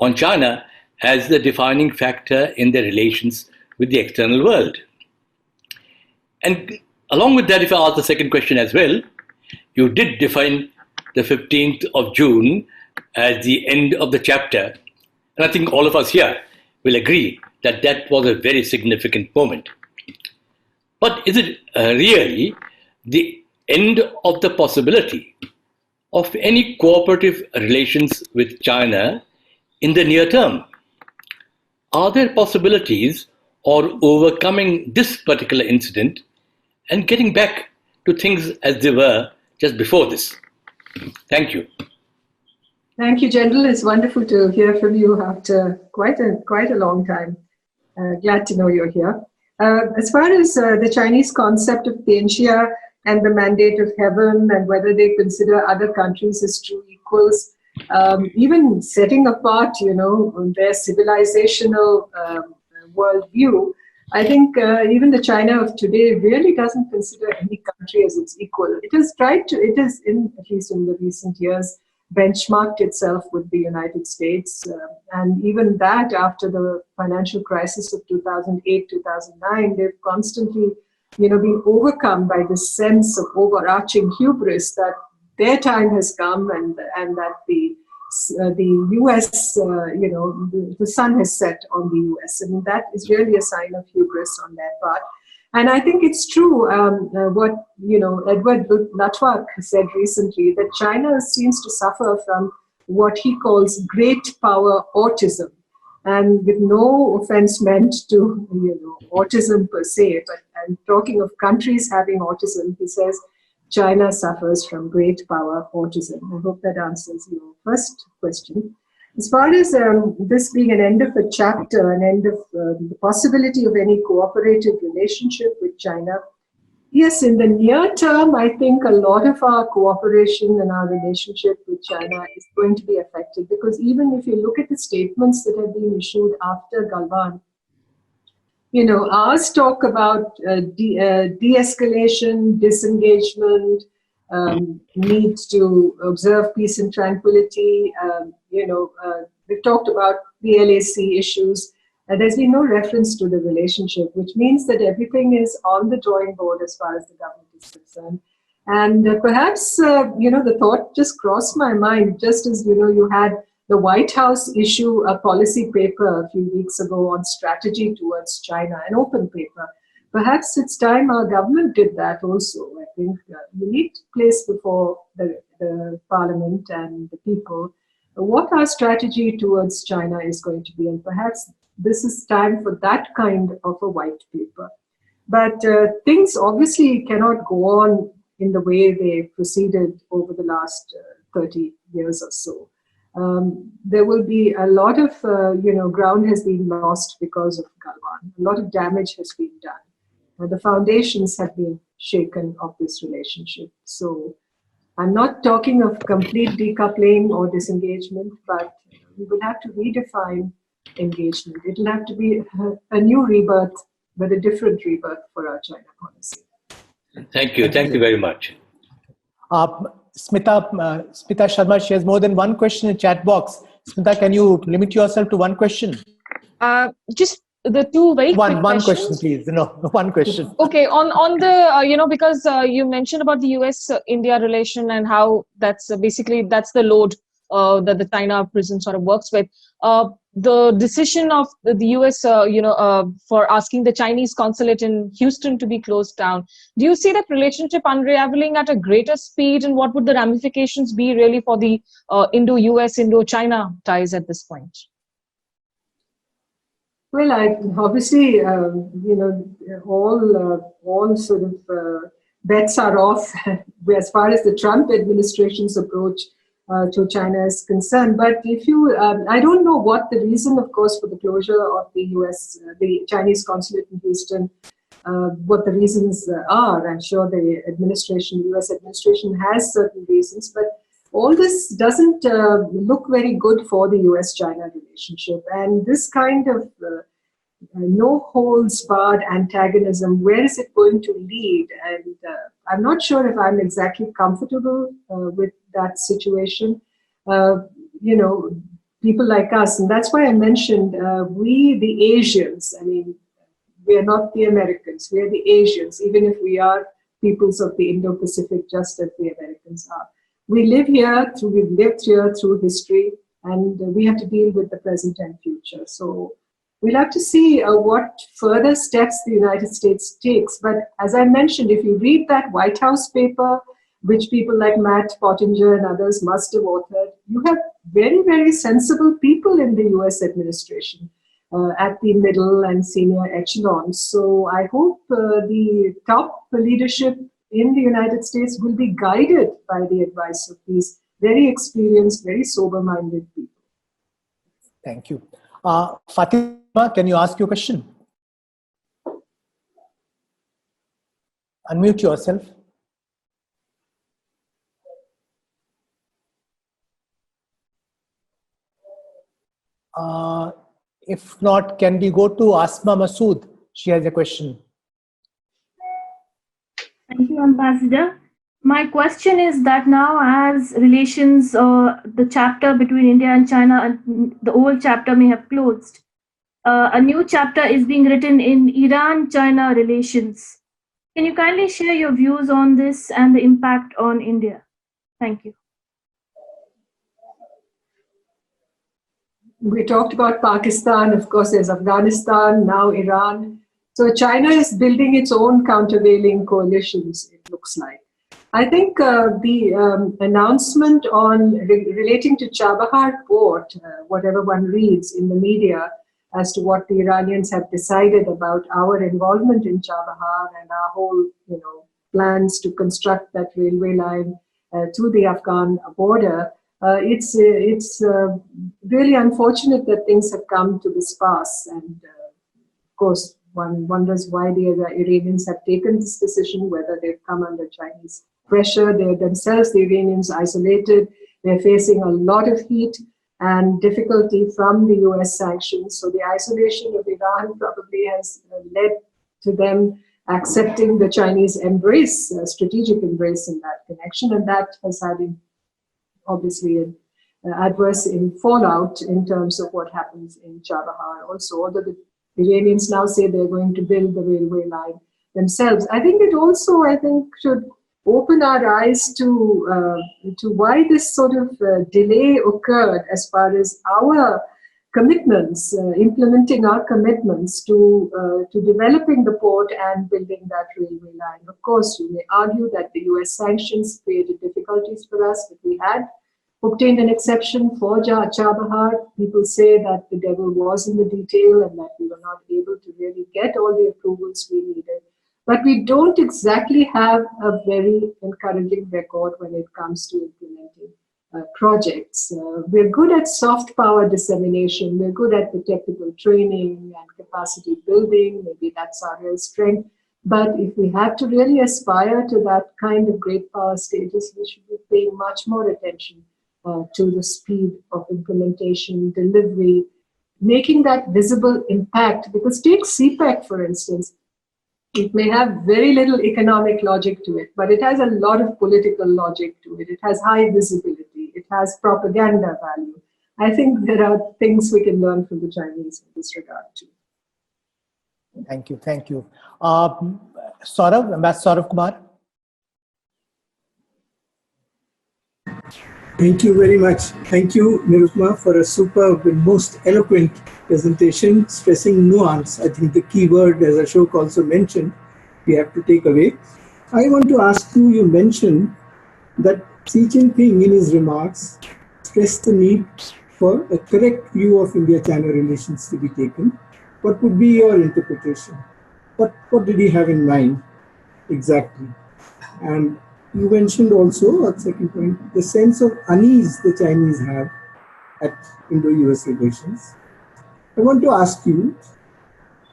[SPEAKER 5] on China as the defining factor in their relations with the external world? And along with that, if I ask the second question as well, you did define the 15th of June as the end of the chapter. And I think all of us here will agree that that was a very significant moment. But is it really the end of the possibility of any cooperative relations with China in the near term? Are there possibilities of overcoming this particular incident and getting back to things as they were just before this? Thank you.
[SPEAKER 3] Thank you, General. It's wonderful to hear from you after quite a long time. Glad to know you're here. As far as the Chinese concept of Tianxia and the mandate of heaven, and whether they consider other countries as true equals, even setting apart, their civilizational worldview, I think even the China of today really doesn't consider any country as its equal. It has tried to, at least in the recent years, benchmarked itself with the United States. And even that, after the financial crisis of 2008, 2009, they've constantly been overcome by this sense of overarching hubris that their time has come and that the US, the sun has set on the US. I mean, that is really a sign of hubris on their part. And I think it's true what, Edward Luttwak said recently, that China seems to suffer from what he calls great power autism. And with no offense meant to, autism per se, but I'm talking of countries having autism, he says, China suffers from great power autism. I hope that answers your first question. As far as this being an end of a chapter, an end of the possibility of any cooperative relationship with China, Yes, in the near term, I think a lot of our cooperation and our relationship with China is going to be affected, because even if you look at the statements that have been issued after Galwan, ours talk about de-escalation, disengagement, need to observe peace and tranquility. We've talked about the LAC issues. There's been no reference to the relationship, which means that everything is on the drawing board as far as the government is concerned. And perhaps, the thought just crossed my mind, just as, you had the White House issue a policy paper a few weeks ago on strategy towards China, an open paper. Perhaps it's time our government did that also. I think we need to place before the parliament and the people what our strategy towards China is going to be. And perhaps this is time for that kind of a white paper. But things obviously cannot go on in the way they proceeded over the last 30 years or so. There will be a lot of, ground has been lost because of Galwan. A lot of damage has been done. The foundations have been shaken of this relationship. So I'm not talking of complete decoupling or disengagement, but we will have to redefine engagement. It will have to be a new rebirth, but a different rebirth for our China policy.
[SPEAKER 5] Thank you. Thank you very much.
[SPEAKER 2] Smita Sharma, she has more than one question in chat box. Smita, can you limit yourself to one question?
[SPEAKER 6] Just the two very quick
[SPEAKER 2] one
[SPEAKER 6] questions.
[SPEAKER 2] question, please. No, one question.
[SPEAKER 6] Okay, on the because you mentioned about the US-India relation and how that's basically that's the load that the China prison sort of works with. The decision of the US, for asking the Chinese consulate in Houston to be closed down. Do you see that relationship unraveling at a greater speed, and what would the ramifications be really for the Indo-US, Indo-China ties at this point?
[SPEAKER 3] Well, obviously, all sort of bets are off as far as the Trump administration's approach to China is concerned. But if you, I don't know what the reason, of course, for the closure of the Chinese consulate in Houston, what the reasons are. I'm sure the US administration has certain reasons, but all this doesn't look very good for the US-China relationship. And this kind of no-holds-barred antagonism, where is it going to lead? And I'm not sure if I'm exactly comfortable with that situation. People like us, and that's why I mentioned we, the Asians, I mean, we are not the Americans, we are the Asians, even if we are peoples of the Indo-Pacific, just as the Americans are. We've lived here through history, and we have to deal with the present and future. So we'll have to see what further steps the United States takes. But as I mentioned, if you read that White House paper, which people like Matt Pottinger and others must have authored, you have very, very sensible people in the US administration at the middle and senior echelons. So I hope the top leadership in the United States will be guided by the advice of these very experienced, very sober-minded people.
[SPEAKER 2] Thank you. Fatima, can you ask your question? Unmute yourself. If not, can we go to Asma Masood? She has a question.
[SPEAKER 7] Thank you, Ambassador. My question is that now as relations, the chapter between India and China, and the old chapter may have closed, a new chapter is being written in Iran-China relations. Can you kindly share your views on this and the impact on India? Thank you.
[SPEAKER 3] We talked about Pakistan, of course, there's Afghanistan, now Iran. So China is building its own countervailing coalitions, it looks like. I think the announcement on relating to Chabahar port, whatever one reads in the media as to what the Iranians have decided about our involvement in Chabahar and our whole, plans to construct that railway line to the Afghan border, it's really unfortunate that things have come to this pass. And of course, one wonders why the Iranians have taken this decision, whether they've come under Chinese pressure. They're themselves, the Iranians, isolated. They're facing a lot of heat and difficulty from the US sanctions. So the isolation of Iran probably has led to them accepting the Chinese embrace, strategic embrace in that connection. And that has had obviously an adverse fallout in terms of what happens in Chabahar also. Although the Iranians now say they're going to build the railway line themselves. I think it also, should open our eyes to why this sort of delay occurred as far as our commitments, implementing our commitments to developing the port and building that railway line. Of course, you may argue that the US sanctions created difficulties for us, but we had obtained an exception for Chabahar. People say that the devil was in the detail and that we were not able to really get all the approvals we needed. But we don't exactly have a very encouraging record when it comes to implementing projects. We're good at soft power dissemination. We're good at the technical training and capacity building. Maybe that's our real strength. But if we have to really aspire to that kind of great power status, we should be paying much more attention to the speed of implementation, delivery, making that visible impact. Because take CPEC, for instance. It may have very little economic logic to it, but it has a lot of political logic to it. It has high visibility. It has propaganda value. I think there are things we can learn from the Chinese in this regard too.
[SPEAKER 2] Thank you. Thank you. Saurav, Ambassador Saurav Kumar.
[SPEAKER 8] Thank you very much. Thank you, Nirupama, for a superb and most eloquent presentation, stressing nuance. I think the key word, as Ashok also mentioned, we have to take away. I want to ask you, you mentioned that Xi Jinping in his remarks stressed the need for a correct view of India-China relations to be taken. What would be your interpretation? What did he have in mind exactly? And you mentioned also, at second point, the sense of unease the Chinese have at Indo-US relations. I want to ask you,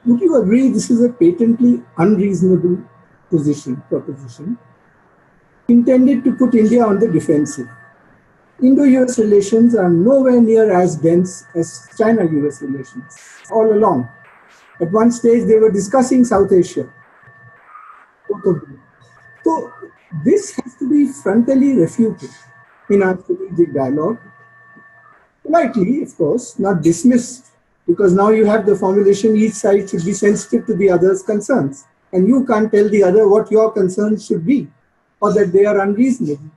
[SPEAKER 8] would you agree this is a patently unreasonable proposition, intended to put India on the defensive? Indo-US relations are nowhere near as dense as China-US relations, all along. At one stage, they were discussing South Asia, both of them. So this has to be frontally refuted in our strategic dialogue. Politely, of course, not dismissed, because now you have the formulation, each side should be sensitive to the other's concerns. And you can't tell the other what your concerns should be, or that they are unreasonable.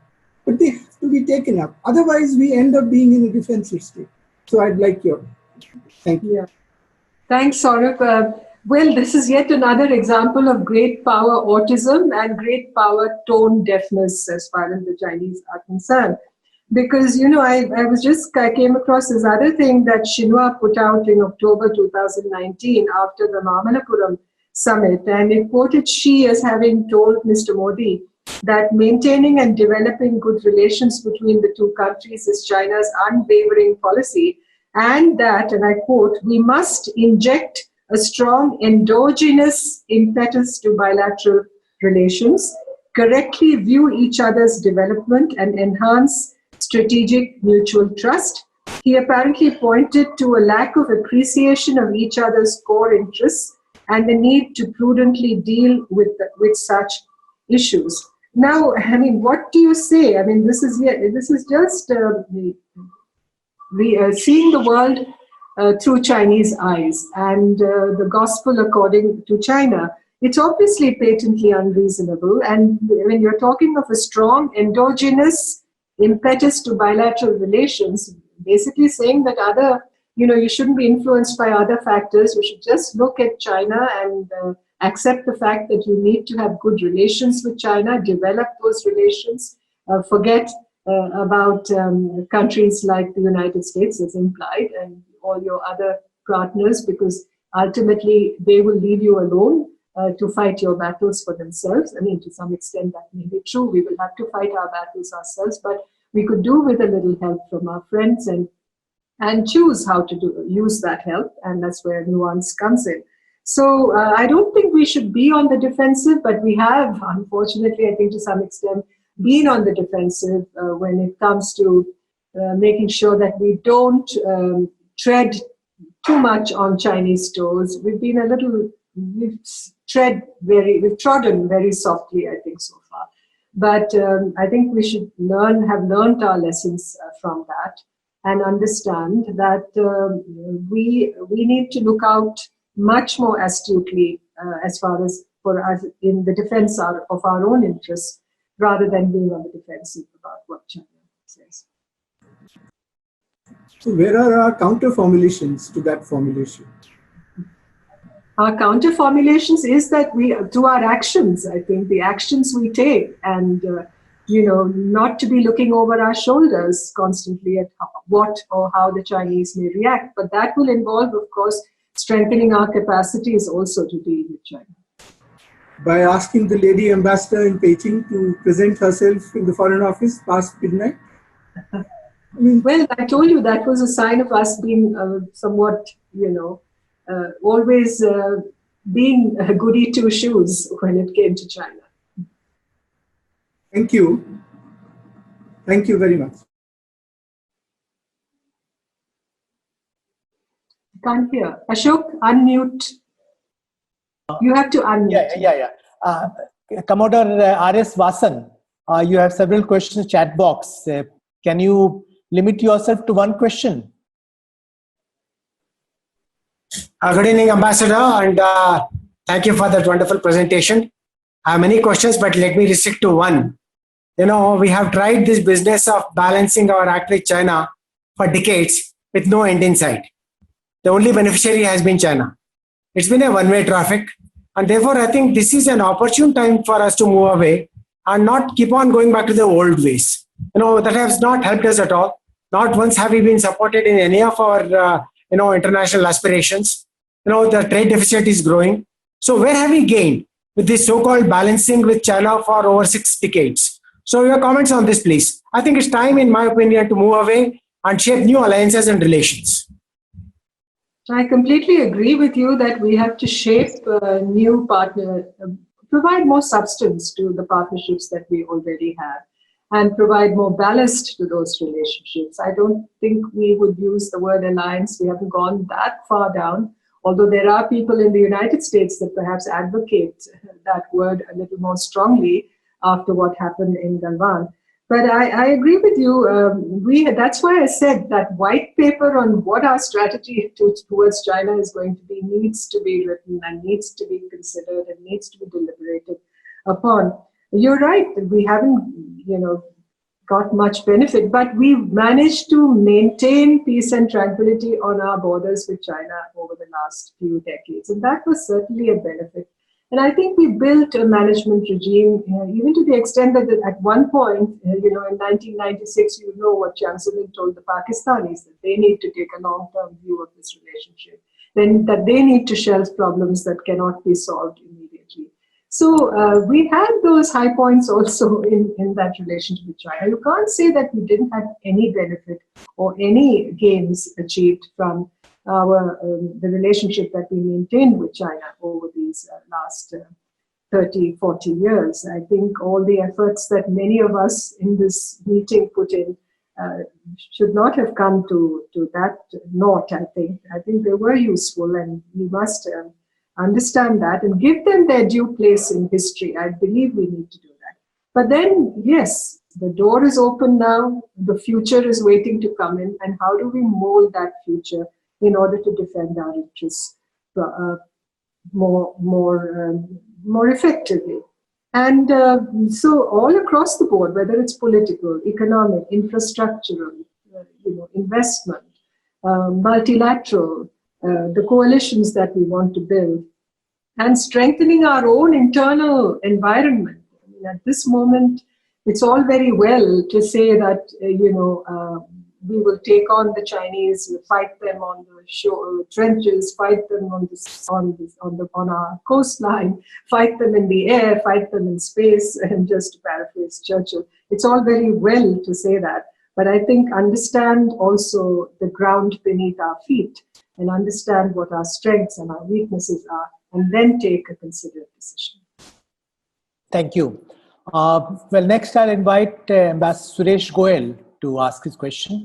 [SPEAKER 8] But they have to be taken up. Otherwise, we end up being in a defensive state. So I'd like your, thank you.
[SPEAKER 3] Yeah. Thanks, Saurabh. Well, this is yet another example of great power autism and great power tone deafness as far as the Chinese are concerned. Because, I came across this other thing that Xinhua put out in October 2019 after the Mamallapuram summit. And it quoted Xi as having told Mr. Modi that maintaining and developing good relations between the two countries is China's unwavering policy. And that, and I quote, we must inject a strong endogenous impetus to bilateral relations, correctly view each other's development and enhance strategic mutual trust. He apparently pointed to a lack of appreciation of each other's core interests and the need to prudently deal with such issues. Now, what do you say? This is just seeing the world through Chinese eyes and the gospel according to China. It's obviously patently unreasonable. And when you're talking of a strong endogenous impetus to bilateral relations, basically saying that you shouldn't be influenced by other factors. You should just look at China and accept the fact that you need to have good relations with China, develop those relations, forget about countries like the United States as implied and all your other partners, because ultimately they will leave you alone to fight your battles for themselves. To some extent that may be true. We will have to fight our battles ourselves, but we could do with a little help from our friends and choose how to use that help. And that's where nuance comes in. So I don't think we should be on the defensive, but we have, unfortunately, I think to some extent, been on the defensive when it comes to making sure that we don't tread too much on Chinese toes. We've trodden very softly, I think, so far. But I think we should have learned our lessons from that and understand that we need to look out much more astutely as far as for us in the defense of our own interests, rather than being on the defensive about what China says.
[SPEAKER 8] So where are our counter formulations to that formulation?
[SPEAKER 3] Our counter formulations is that we, through our actions, I think the actions we take, and not to be looking over our shoulders constantly at what or how the Chinese may react, but that will involve, of course, strengthening our capacities also to deal with China.
[SPEAKER 8] By asking the lady ambassador in Beijing to present herself in the Foreign Office past midnight?
[SPEAKER 3] Well, I told you that was a sign of us being somewhat, always being a goody two shoes when it came to China.
[SPEAKER 8] Thank you. Thank you very much.
[SPEAKER 3] Can't hear. Ashok, unmute. You have to unmute.
[SPEAKER 2] Yeah. Commodore R.S. Vasan, you have several questions chat box. Can you limit yourself to one question?
[SPEAKER 9] Good evening, Ambassador, and thank you for that wonderful presentation. I have many questions, but let me restrict to one. We have tried this business of balancing our act with China for decades with no end in sight. The only beneficiary has been China. It's been a one-way traffic, and therefore I think this is an opportune time for us to move away and not keep on going back to the old ways. That has not helped us at all. Not once have we been supported in any of our international aspirations. The trade deficit is growing. So where have we gained with this so-called balancing with China for over 6 decades? So your comments on this, please. I think it's time, in my opinion, to move away and shape new alliances and relations.
[SPEAKER 3] I completely agree with you that we have to shape new provide more substance to the partnerships that we already have, and provide more ballast to those relationships. I don't think we would use the word alliance. We haven't gone that far down, although there are people in the United States that perhaps advocate that word a little more strongly after what happened in Galwan. But I agree with you. That's why I said that white paper on what our strategy towards China is going to be needs to be written and needs to be considered and needs to be deliberated upon. You're right. We haven't, got much benefit, but we've managed to maintain peace and tranquility on our borders with China over the last few decades. And that was certainly a benefit. And I think we built a management regime, even to the extent that at one point, in 1996, what Chiang Sai-ming told the Pakistanis, that they need to take a long-term view of this relationship, then that they need to shelve problems that cannot be solved immediately. So we had those high points also in that relationship with China. You can't say that we didn't have any benefit or any gains achieved from the relationship that we maintained with China over these last 30, 40 years. I think all the efforts that many of us in this meeting put in should not have come to that note, I think. I think they were useful, and we must understand that and give them their due place in history. I believe we need to do that. But then, yes, the door is open now. The future is waiting to come in. And how do we mold that future in order to defend our interests more effectively? And so all across the board, whether it's political, economic, infrastructural, investment, multilateral, the coalitions that we want to build, and strengthening our own internal environment. I mean, at this moment, it's all very well to say that, we will take on the Chinese, fight them on the trenches, fight them on our coastline, fight them in the air, fight them in space, and just to paraphrase Churchill, it's all very well to say that. But I think understand also the ground beneath our feet and understand what our strengths and our weaknesses are, and then take a considered decision.
[SPEAKER 2] Thank you. Well, next I'll invite Ambassador Suresh Goyal to ask his question.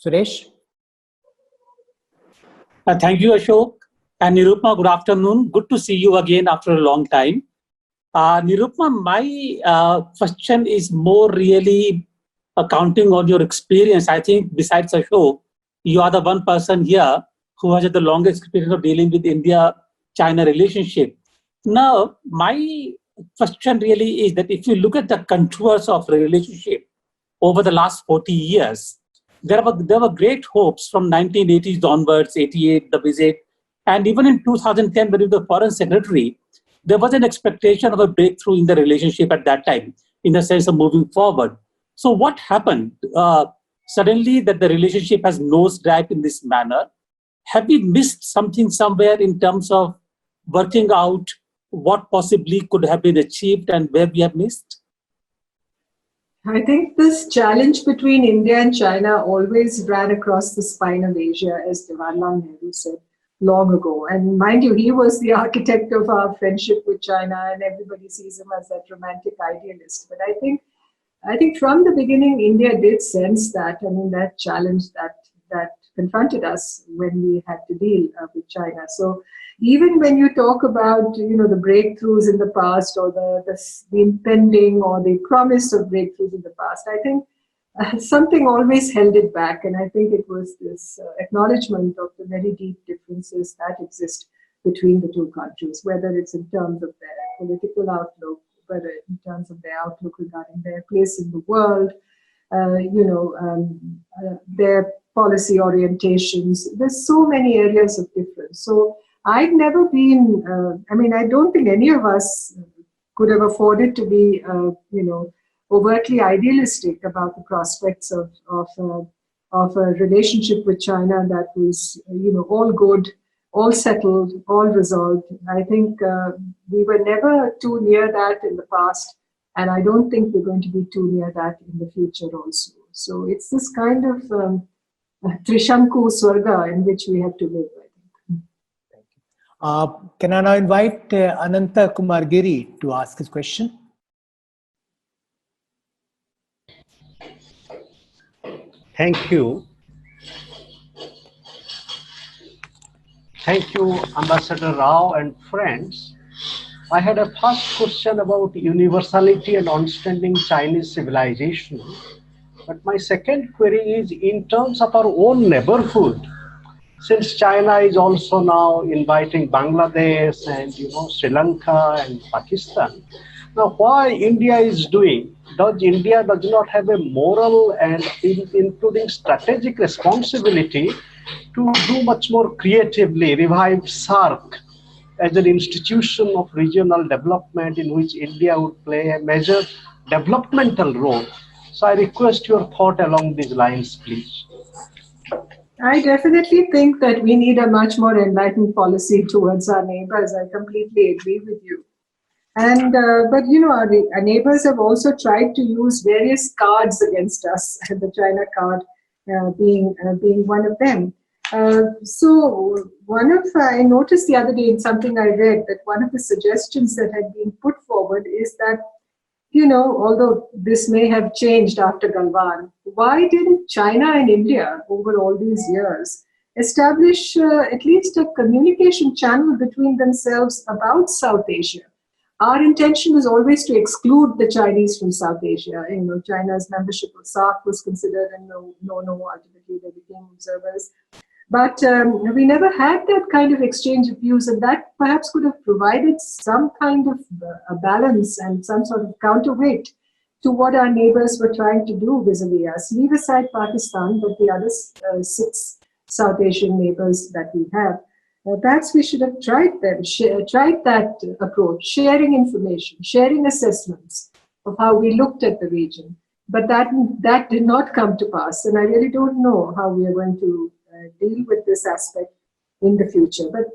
[SPEAKER 2] Suresh?
[SPEAKER 10] Thank you, Ashok. And Nirupama, good afternoon. Good to see you again after a long time. Nirupama, my question is more really counting on your experience. I think besides Ashok, you are the one person here who has had the longest experience of dealing with India-China relationship. Now, my question really is that if you look at the contours of the relationship over the last 40 years, there were great hopes from 1980s onwards, 88, the visit, and even in 2010, when you were the foreign secretary, there was an expectation of a breakthrough in the relationship at that time, in the sense of moving forward. So what happened? Suddenly that the relationship has nosedived in this manner. Have we missed something somewhere in terms of working out what possibly could have been achieved and where we have missed?
[SPEAKER 3] I think this challenge between India and China always ran across the spine of Asia, as Jawaharlal Nehru said long ago. And mind you, he was the architect of our friendship with China, and everybody sees him as that romantic idealist. But I think from the beginning, India did sense that, that challenge that confronted us when we had to deal with China. So even when you talk about, the breakthroughs in the past, or the impending or the promise of breakthroughs in the past, I think something always held it back. And I think it was this acknowledgement of the very deep differences that exist between the two countries, whether it's in terms of their political outlook, whether in terms of their outlook regarding their place in the world, their policy orientations. There's so many areas of difference. So I've never been, I don't think any of us could have afforded to be, overtly idealistic about the prospects of a relationship with China that was, all good, all settled, all resolved. I think we were never too near that in the past, and I don't think we're going to be too near that in the future also. So it's this kind of Trishanku Swarga in which we have to live, I think.
[SPEAKER 2] Can I now invite Ananta Kumar Giri to ask his question?
[SPEAKER 11] Thank you. Thank you, Ambassador Rao and friends. I had a first question about universality and understanding Chinese civilization. But my second query is in terms of our own neighborhood. Since China is also now inviting Bangladesh and Sri Lanka and Pakistan, now why India is doing? Does India not have a moral and including strategic responsibility to do much more creatively, revive SAARC as an institution of regional development in which India would play a major developmental role? So I request your thought along these lines, please.
[SPEAKER 3] I definitely think that we need a much more enlightened policy towards our neighbors. I completely agree with you. And but our neighbors have also tried to use various cards against us, the China card being one of them. So I noticed the other day in something I read that one of the suggestions that had been put forward is that, although this may have changed after Galwan, why didn't China and India over all these years establish at least a communication channel between themselves about South Asia? Our intention was always to exclude the Chinese from South Asia. China's membership of SAARC was considered, and ultimately they became observers. But we never had that kind of exchange of views, and that perhaps could have provided some kind of a balance and some sort of counterweight to what our neighbors were trying to do vis-a-vis us. Leave aside Pakistan, but the other 6 South Asian neighbors that we have. Perhaps we should have tried that approach, sharing information, sharing assessments of how we looked at the region. But that did not come to pass, and I really don't know how we are going to deal with this aspect in the future. But,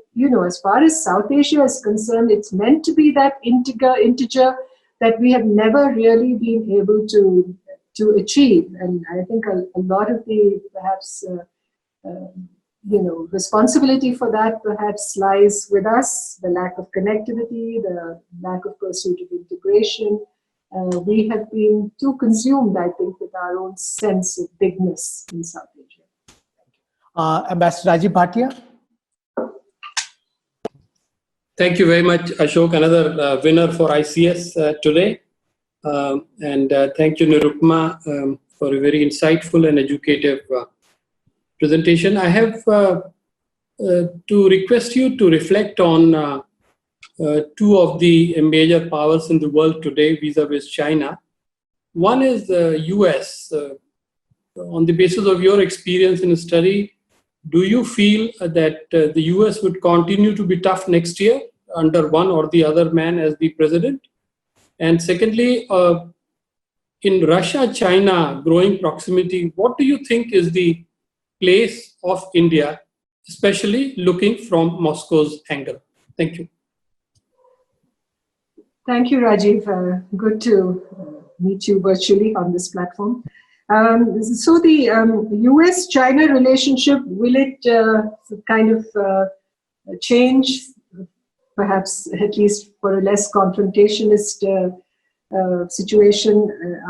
[SPEAKER 3] as far as South Asia is concerned, it's meant to be that integer that we have never really been able to to achieve. And I think a lot of the perhaps responsibility for that perhaps lies with us, the lack of connectivity, the lack of pursuit of integration. We have been too consumed, I think, with our own sense of bigness in South Asia.
[SPEAKER 2] Ambassador Rajiv Bhatia.
[SPEAKER 12] Thank you very much, Ashok, another winner for ICS today. And thank you, Nirupama, for a very insightful and educative presentation. I have to request you to reflect on two of the major powers in the world today vis-a-vis China. One is the US. On the basis of your experience in study, do you feel that the US would continue to be tough next year under one or the other man as the president? And secondly, in Russia-China growing proximity, what do you think is the place of India, especially looking from Moscow's angle? Thank you.
[SPEAKER 3] Thank you, Rajiv. Good to meet you virtually on this platform. So the US-China relationship, will it kind of change, perhaps at least for a less confrontationist situation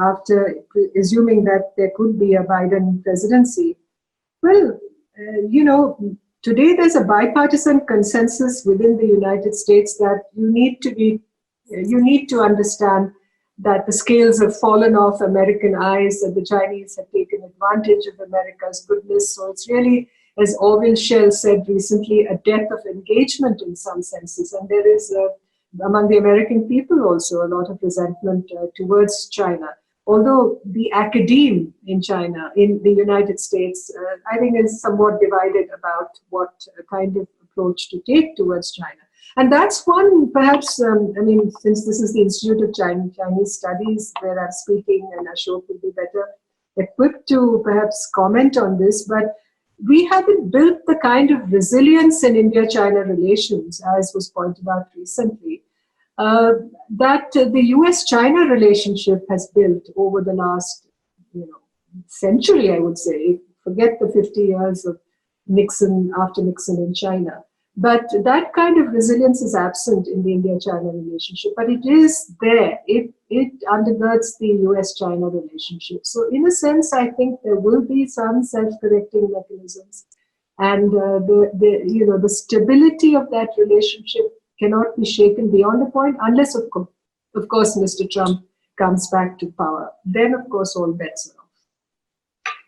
[SPEAKER 3] after assuming that there could be a Biden presidency? Well, today there's a bipartisan consensus within the United States that you need to understand that the scales have fallen off American eyes, that the Chinese have taken advantage of America's goodness. So it's really, as Orville Schell said recently, a death of engagement in some senses. And there is, among the American people also, a lot of resentment towards China. Although the academe in China, in the United States, I think is somewhat divided about what kind of approach to take towards China. And that's one, perhaps, since this is the Institute of Chinese Studies where I'm speaking, and Ashok will be better equipped to perhaps comment on this, but we haven't built the kind of resilience in India-China relations, as was pointed out recently, that the US-China relationship has built over the last century, I would say. Forget the 50 years of Nixon, after Nixon in China. But that kind of resilience is absent in the India-China relationship, but it is there. It undergirds the US-China relationship. So in a sense, I think there will be some self-correcting mechanisms, and the stability of that relationship cannot be shaken beyond a point, unless, of course, Mr. Trump comes back to power. Then, of course, all bets are off.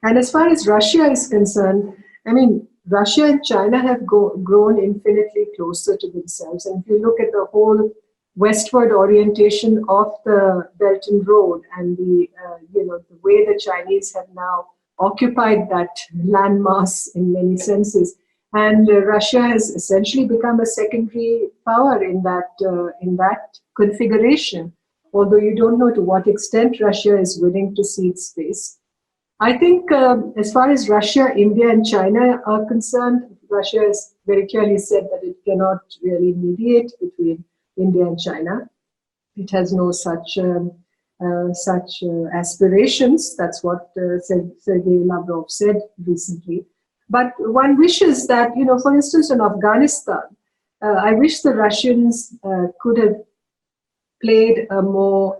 [SPEAKER 3] And as far as Russia is concerned, Russia and China have grown infinitely closer to themselves. And if you look at the whole westward orientation of the Belt and Road and the way the Chinese have now occupied that landmass in many senses, and Russia has essentially become a secondary power in that configuration. Although you don't know to what extent Russia is willing to cede space. I think as far as Russia, India and China are concerned, Russia has very clearly said that it cannot really mediate between India and China. It has no such aspirations. That's what Sergei Lavrov said recently. But one wishes that, for instance, in Afghanistan, I wish the Russians could have played a more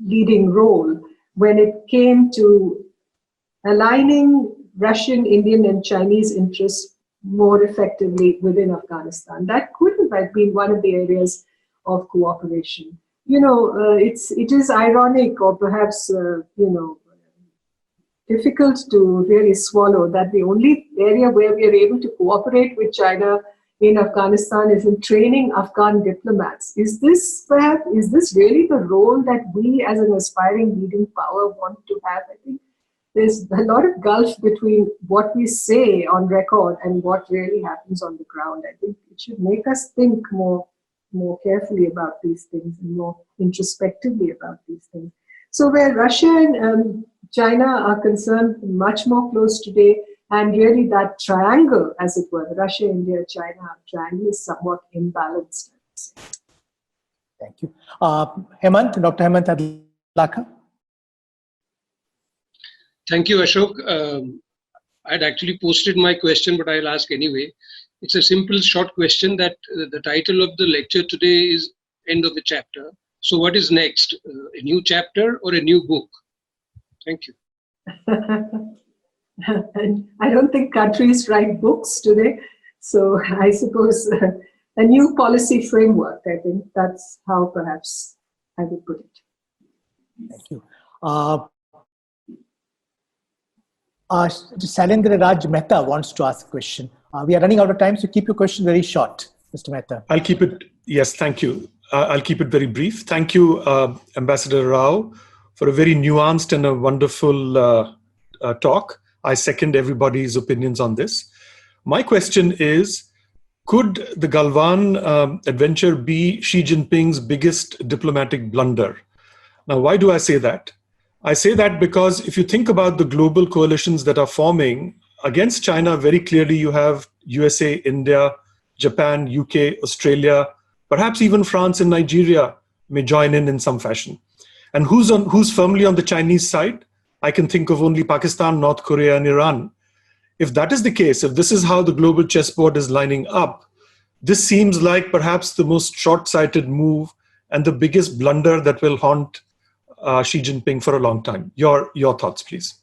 [SPEAKER 3] leading role when it came to aligning Russian, Indian, and Chinese interests more effectively within Afghanistan. That could have been one of the areas of cooperation. It is ironic, or perhaps difficult to really swallow, that the only area where we are able to cooperate with China in Afghanistan is in training Afghan diplomats. Is this really the role that we as an aspiring leading power want to have? I think there's a lot of gulf between what we say on record and what really happens on the ground. I think it should make us think more carefully about these things and more introspectively about these things. So where Russia and China are concerned, much more close today, and really that triangle, as it were, the Russia, India, China triangle is somewhat imbalanced.
[SPEAKER 2] Thank you. Hemant, Dr. Hemant, I'd Laka?
[SPEAKER 12] Thank you, Ashok. I'd actually posted my question, but I'll ask anyway. It's a simple, short question that the title of the lecture today is End of the Chapter. So what is next? A new chapter or a new book? Thank you.
[SPEAKER 3] And I don't think countries write books today. So I suppose a new policy framework. I think that's how perhaps I would put it.
[SPEAKER 2] Thank you. Shailendra Raj Mehta wants to ask a question. We are running out of time, so keep your question very short, Mr. Mehta.
[SPEAKER 13] I'll keep it, yes, thank you. I'll keep it very brief. Thank you, Ambassador Rao, for a very nuanced and a wonderful talk. I second everybody's opinions on this. My question is, could the Galwan adventure be Xi Jinping's biggest diplomatic blunder? Now, why do I say that? I say that because if you think about the global coalitions that are forming against China, very clearly you have USA, India, Japan, UK, Australia, perhaps even France and Nigeria may join in some fashion. And who's firmly on the Chinese side? I can think of only Pakistan, North Korea, and Iran. If that is the case, if this is how the global chessboard is lining up, this seems like perhaps the most short-sighted move and the biggest blunder that will haunt Xi Jinping for a long time. Your thoughts, please.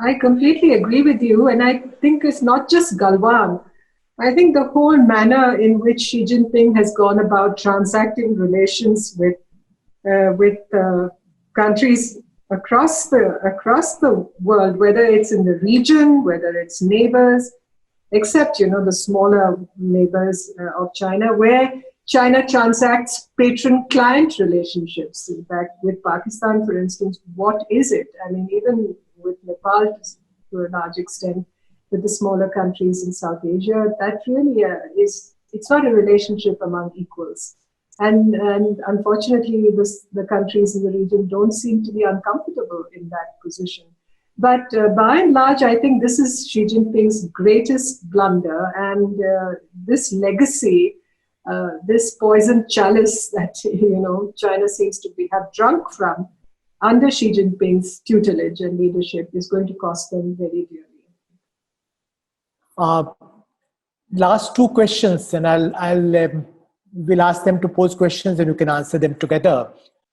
[SPEAKER 3] I completely agree with you. And I think it's not just Galwan. I think the whole manner in which Xi Jinping has gone about transacting relations with countries across the world, whether it's in the region, whether it's neighbors, except, the smaller neighbors of China, where China transacts patron-client relationships. In fact, with Pakistan, for instance, what is it? I mean, even with Nepal to a large extent, with the smaller countries in South Asia, that really it's not a relationship among equals. And unfortunately, the countries in the region don't seem to be uncomfortable in that position. But by and large, I think this is Xi Jinping's greatest blunder. And this legacy, this poison chalice that China seems to have drunk from under Xi Jinping's tutelage and leadership is going to cost them very dearly.
[SPEAKER 2] Last two questions, and we'll ask them to pose questions and you can answer them together.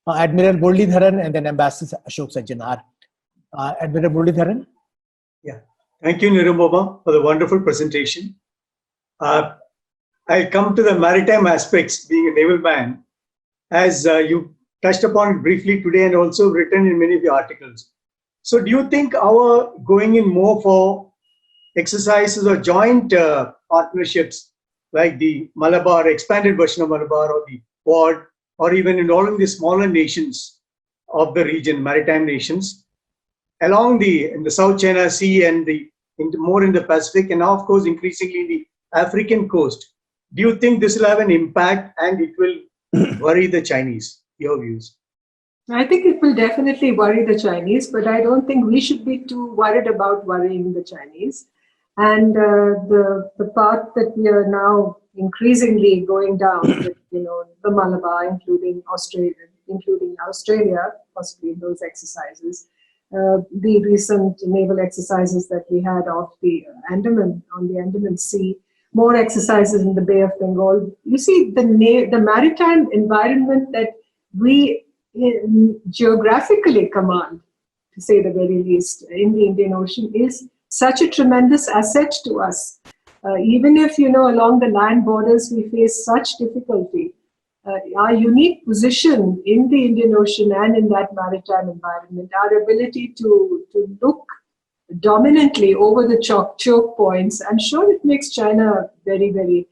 [SPEAKER 2] Admiral Muralidharan and then Ambassador Ashok Sajjanar. Admiral Muralidharan.
[SPEAKER 14] Yeah, thank you, Nirupama, for the wonderful presentation. I'll come to the maritime aspects, being a naval man, as you touched upon it briefly today and also written in many of your articles. So do you think our going in more for exercises or joint partnerships like the Malabar, expanded version of Malabar, or the Quad, or even involving the smaller nations of the region, maritime nations, in the South China Sea and more in the Pacific, and now, of course, increasingly the African coast. Do you think this will have an impact and it will worry the Chinese? Your views?
[SPEAKER 3] I think it will definitely worry the Chinese, but I don't think we should be too worried about worrying the Chinese. And the path that we are now increasingly going down with, the Malabar, including Australia, possibly in those exercises, the recent naval exercises that we had off the Andaman, on the Andaman Sea, more exercises in the Bay of Bengal. You see, the maritime environment that we geographically command, to say the very least, in the Indian Ocean is such a tremendous asset to us. Even if, along the land borders we face such difficulty, our unique position in the Indian Ocean and in that maritime environment, our ability to look dominantly over the choke points, I'm sure it makes China very, very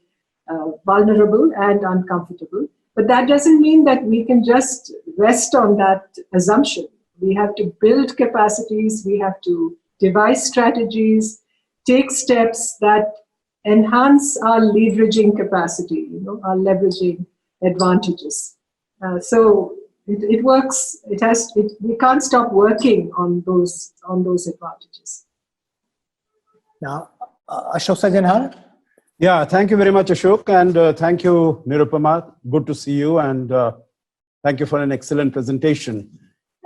[SPEAKER 3] vulnerable and uncomfortable. But that doesn't mean that we can just rest on that assumption. We have to build capacities, we have to devise strategies, take steps that enhance our leveraging capacity, our leveraging advantages. So it works. We can't stop working on those advantages.
[SPEAKER 2] Now, Ashok Sajjanar.
[SPEAKER 15] Yeah, thank you very much, Ashok, and thank you, Nirupama. Good to see you, and Thank you for an excellent presentation.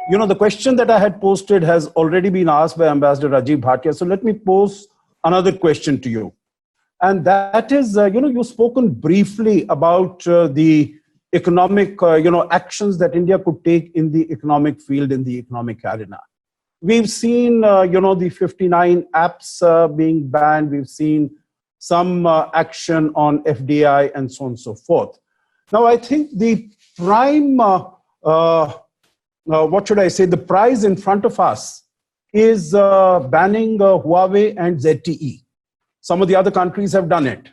[SPEAKER 15] You know, the question that I had posted has already been asked by Ambassador Rajiv Bhatia. So let me pose another question to you. And that is, you know, you've spoken briefly about the economic, actions that India could take in the economic field, in the economic arena. We've seen, the 59 apps being banned. We've seen some action on FDI and so on and so forth. Now, I think the prime, the prize in front of us is banning Huawei and ZTE. Some of the other countries have done it.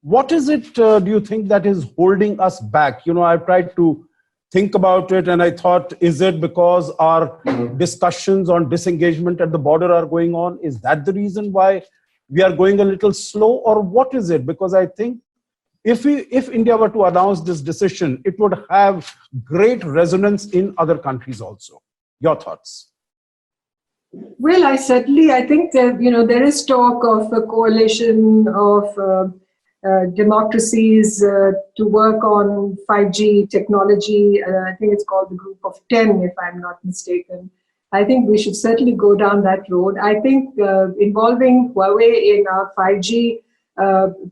[SPEAKER 15] What is it, do you think, that is holding us back? You know, I've tried to think about it and I thought, is it because our discussions on disengagement at the border are going on? Is that the reason why we are going a little slow, or what is it? Because I think if India were to announce this decision, it would have great resonance in other countries also. Your thoughts?
[SPEAKER 3] Well, I think that, there is talk of a coalition of democracies to work on 5G technology. I think it's called the Group of 10, if I'm not mistaken. I think we should certainly go down that road. I think involving Huawei in our 5G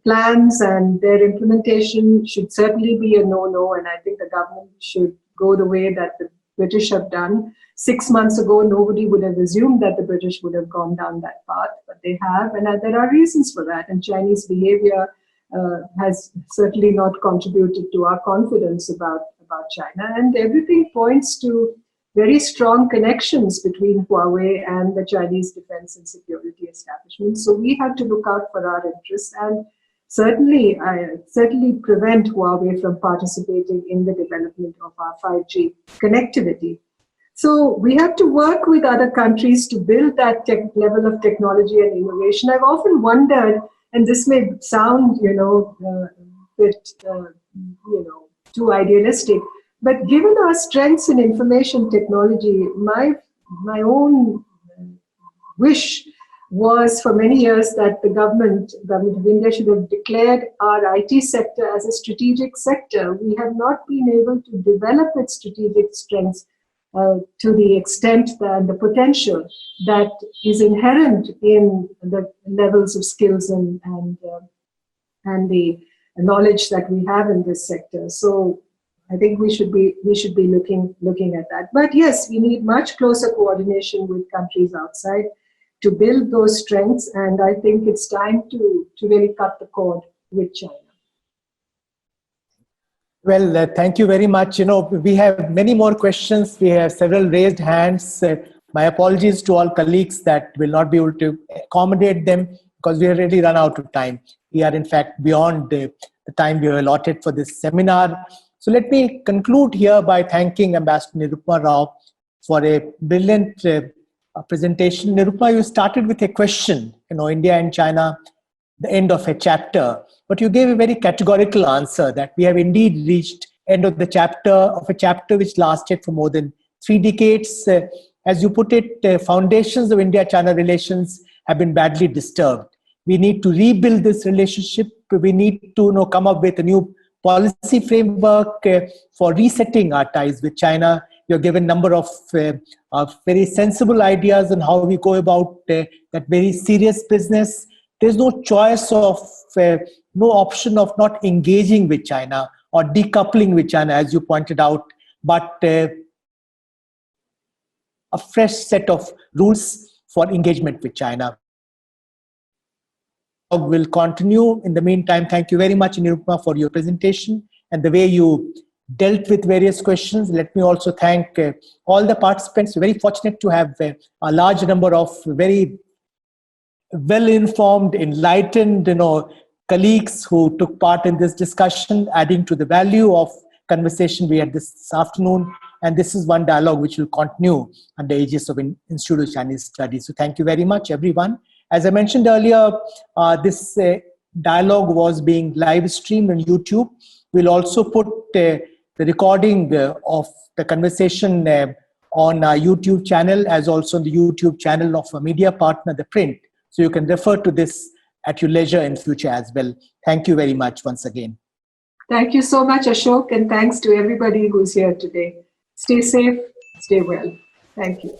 [SPEAKER 3] plans and their implementation should certainly be a no-no, and I think the government should go the way that the British have done. 6 months ago, nobody would have assumed that the British would have gone down that path, but they have, and there are reasons for that, and Chinese behavior has certainly not contributed to our confidence about China, and everything points to very strong connections between Huawei and the Chinese defense and security establishment. So we have to look out for our interests and certainly prevent Huawei from participating in the development of our 5G connectivity. So we have to work with other countries to build that level of technology and innovation. I've often wondered, and this may sound, a bit, too idealistic, but given our strengths in information technology, my own wish was for many years that the government of India should have declared our IT sector as a strategic sector. We have not been able to develop its strategic strengths to the extent and the potential that is inherent in the levels of skills and the knowledge that we have in this sector. So I think we should be looking at that. But yes, we need much closer coordination with countries outside to build those strengths, and I think it's time to really cut the cord with China.
[SPEAKER 2] Well, thank you very much. We have many more questions. We have several raised hands. My apologies to all colleagues that will not be able to accommodate them because we have already run out of time. We are in fact beyond the time we were allotted for this seminar. So let me conclude here by thanking Ambassador Nirupama Rao for a brilliant presentation. Nirupama, you started with a question, India and China, the end of a chapter, but you gave a very categorical answer that we have indeed reached end of a chapter which lasted for more than 3 decades. As you put it, foundations of India-China relations have been badly disturbed. We need to rebuild this relationship. We need to come up with a new policy framework for resetting our ties with China. You've given a number of very sensible ideas on how we go about that very serious business. There's no choice of, no option of not engaging with China or decoupling with China, as you pointed out, but a fresh set of rules for engagement with China. Will continue. In the meantime, thank you very much, Nirupama, for your presentation and the way you dealt with various questions. Let me also thank all the participants. We're very fortunate to have a large number of very well-informed, enlightened, colleagues who took part in this discussion, adding to the value of conversation we had this afternoon. And this is one dialogue which will continue under the aegis of Institute of Chinese Studies. So thank you very much, everyone. As I mentioned earlier, this dialogue was being live streamed on YouTube. We'll also put the recording of the conversation on our YouTube channel, as also on the YouTube channel of a media partner, ThePrint. So you can refer to this at your leisure in future as well. Thank you very much once again.
[SPEAKER 3] Thank you so much, Ashok, and thanks to everybody who's here today. Stay safe, stay well. Thank you.